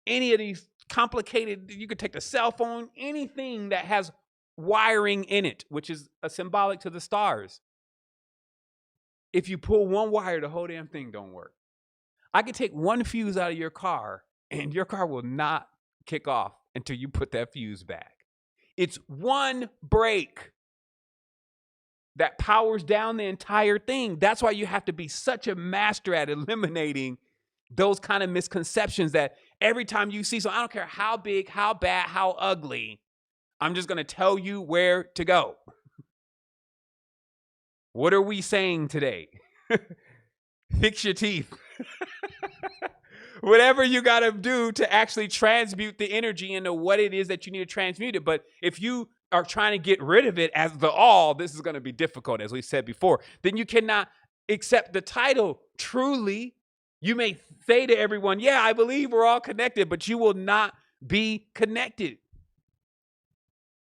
any of these complicated, you could take the cell phone, anything that has wiring in it, which is a symbolic to the stars. If you pull one wire, the whole damn thing don't work. I could take one fuse out of your car and your car will not kick off until you put that fuse back. It's one break that powers down the entire thing. That's why you have to be such a master at eliminating those kind of misconceptions that every time you see, so I don't care how big, how bad, how ugly, I'm just going to tell you where to go. What are we saying today? Fix your teeth. Whatever you got to do to actually transmute the energy into what it is that you need to transmute it. But if you are trying to get rid of it as the all, this is going to be difficult, as we said before. Then you cannot accept the title truly. You may say to everyone, yeah, I believe we're all connected, but you will not be connected.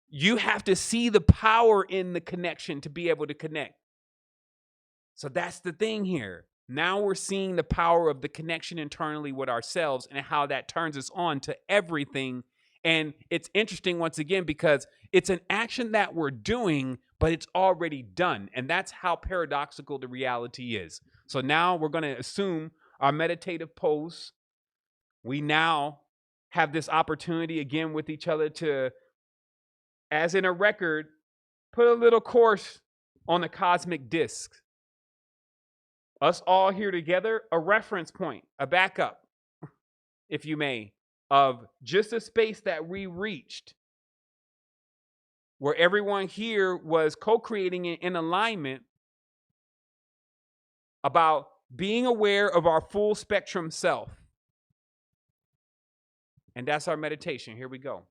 You have to see the power in the connection to be able to connect. So that's the thing here. Now we're seeing the power of the connection internally with ourselves and how that turns us on to everything. And it's interesting once again because it's an action that we're doing, but it's already done. And that's how paradoxical the reality is. So now we're going to assume our meditative pose. We now have this opportunity again with each other to, as in a record, put a little course on the cosmic disc. Us all here together, a reference point, a backup, if you may, of just a space that we reached where everyone here was co-creating in alignment about being aware of our full spectrum self. And that's our meditation. Here we go.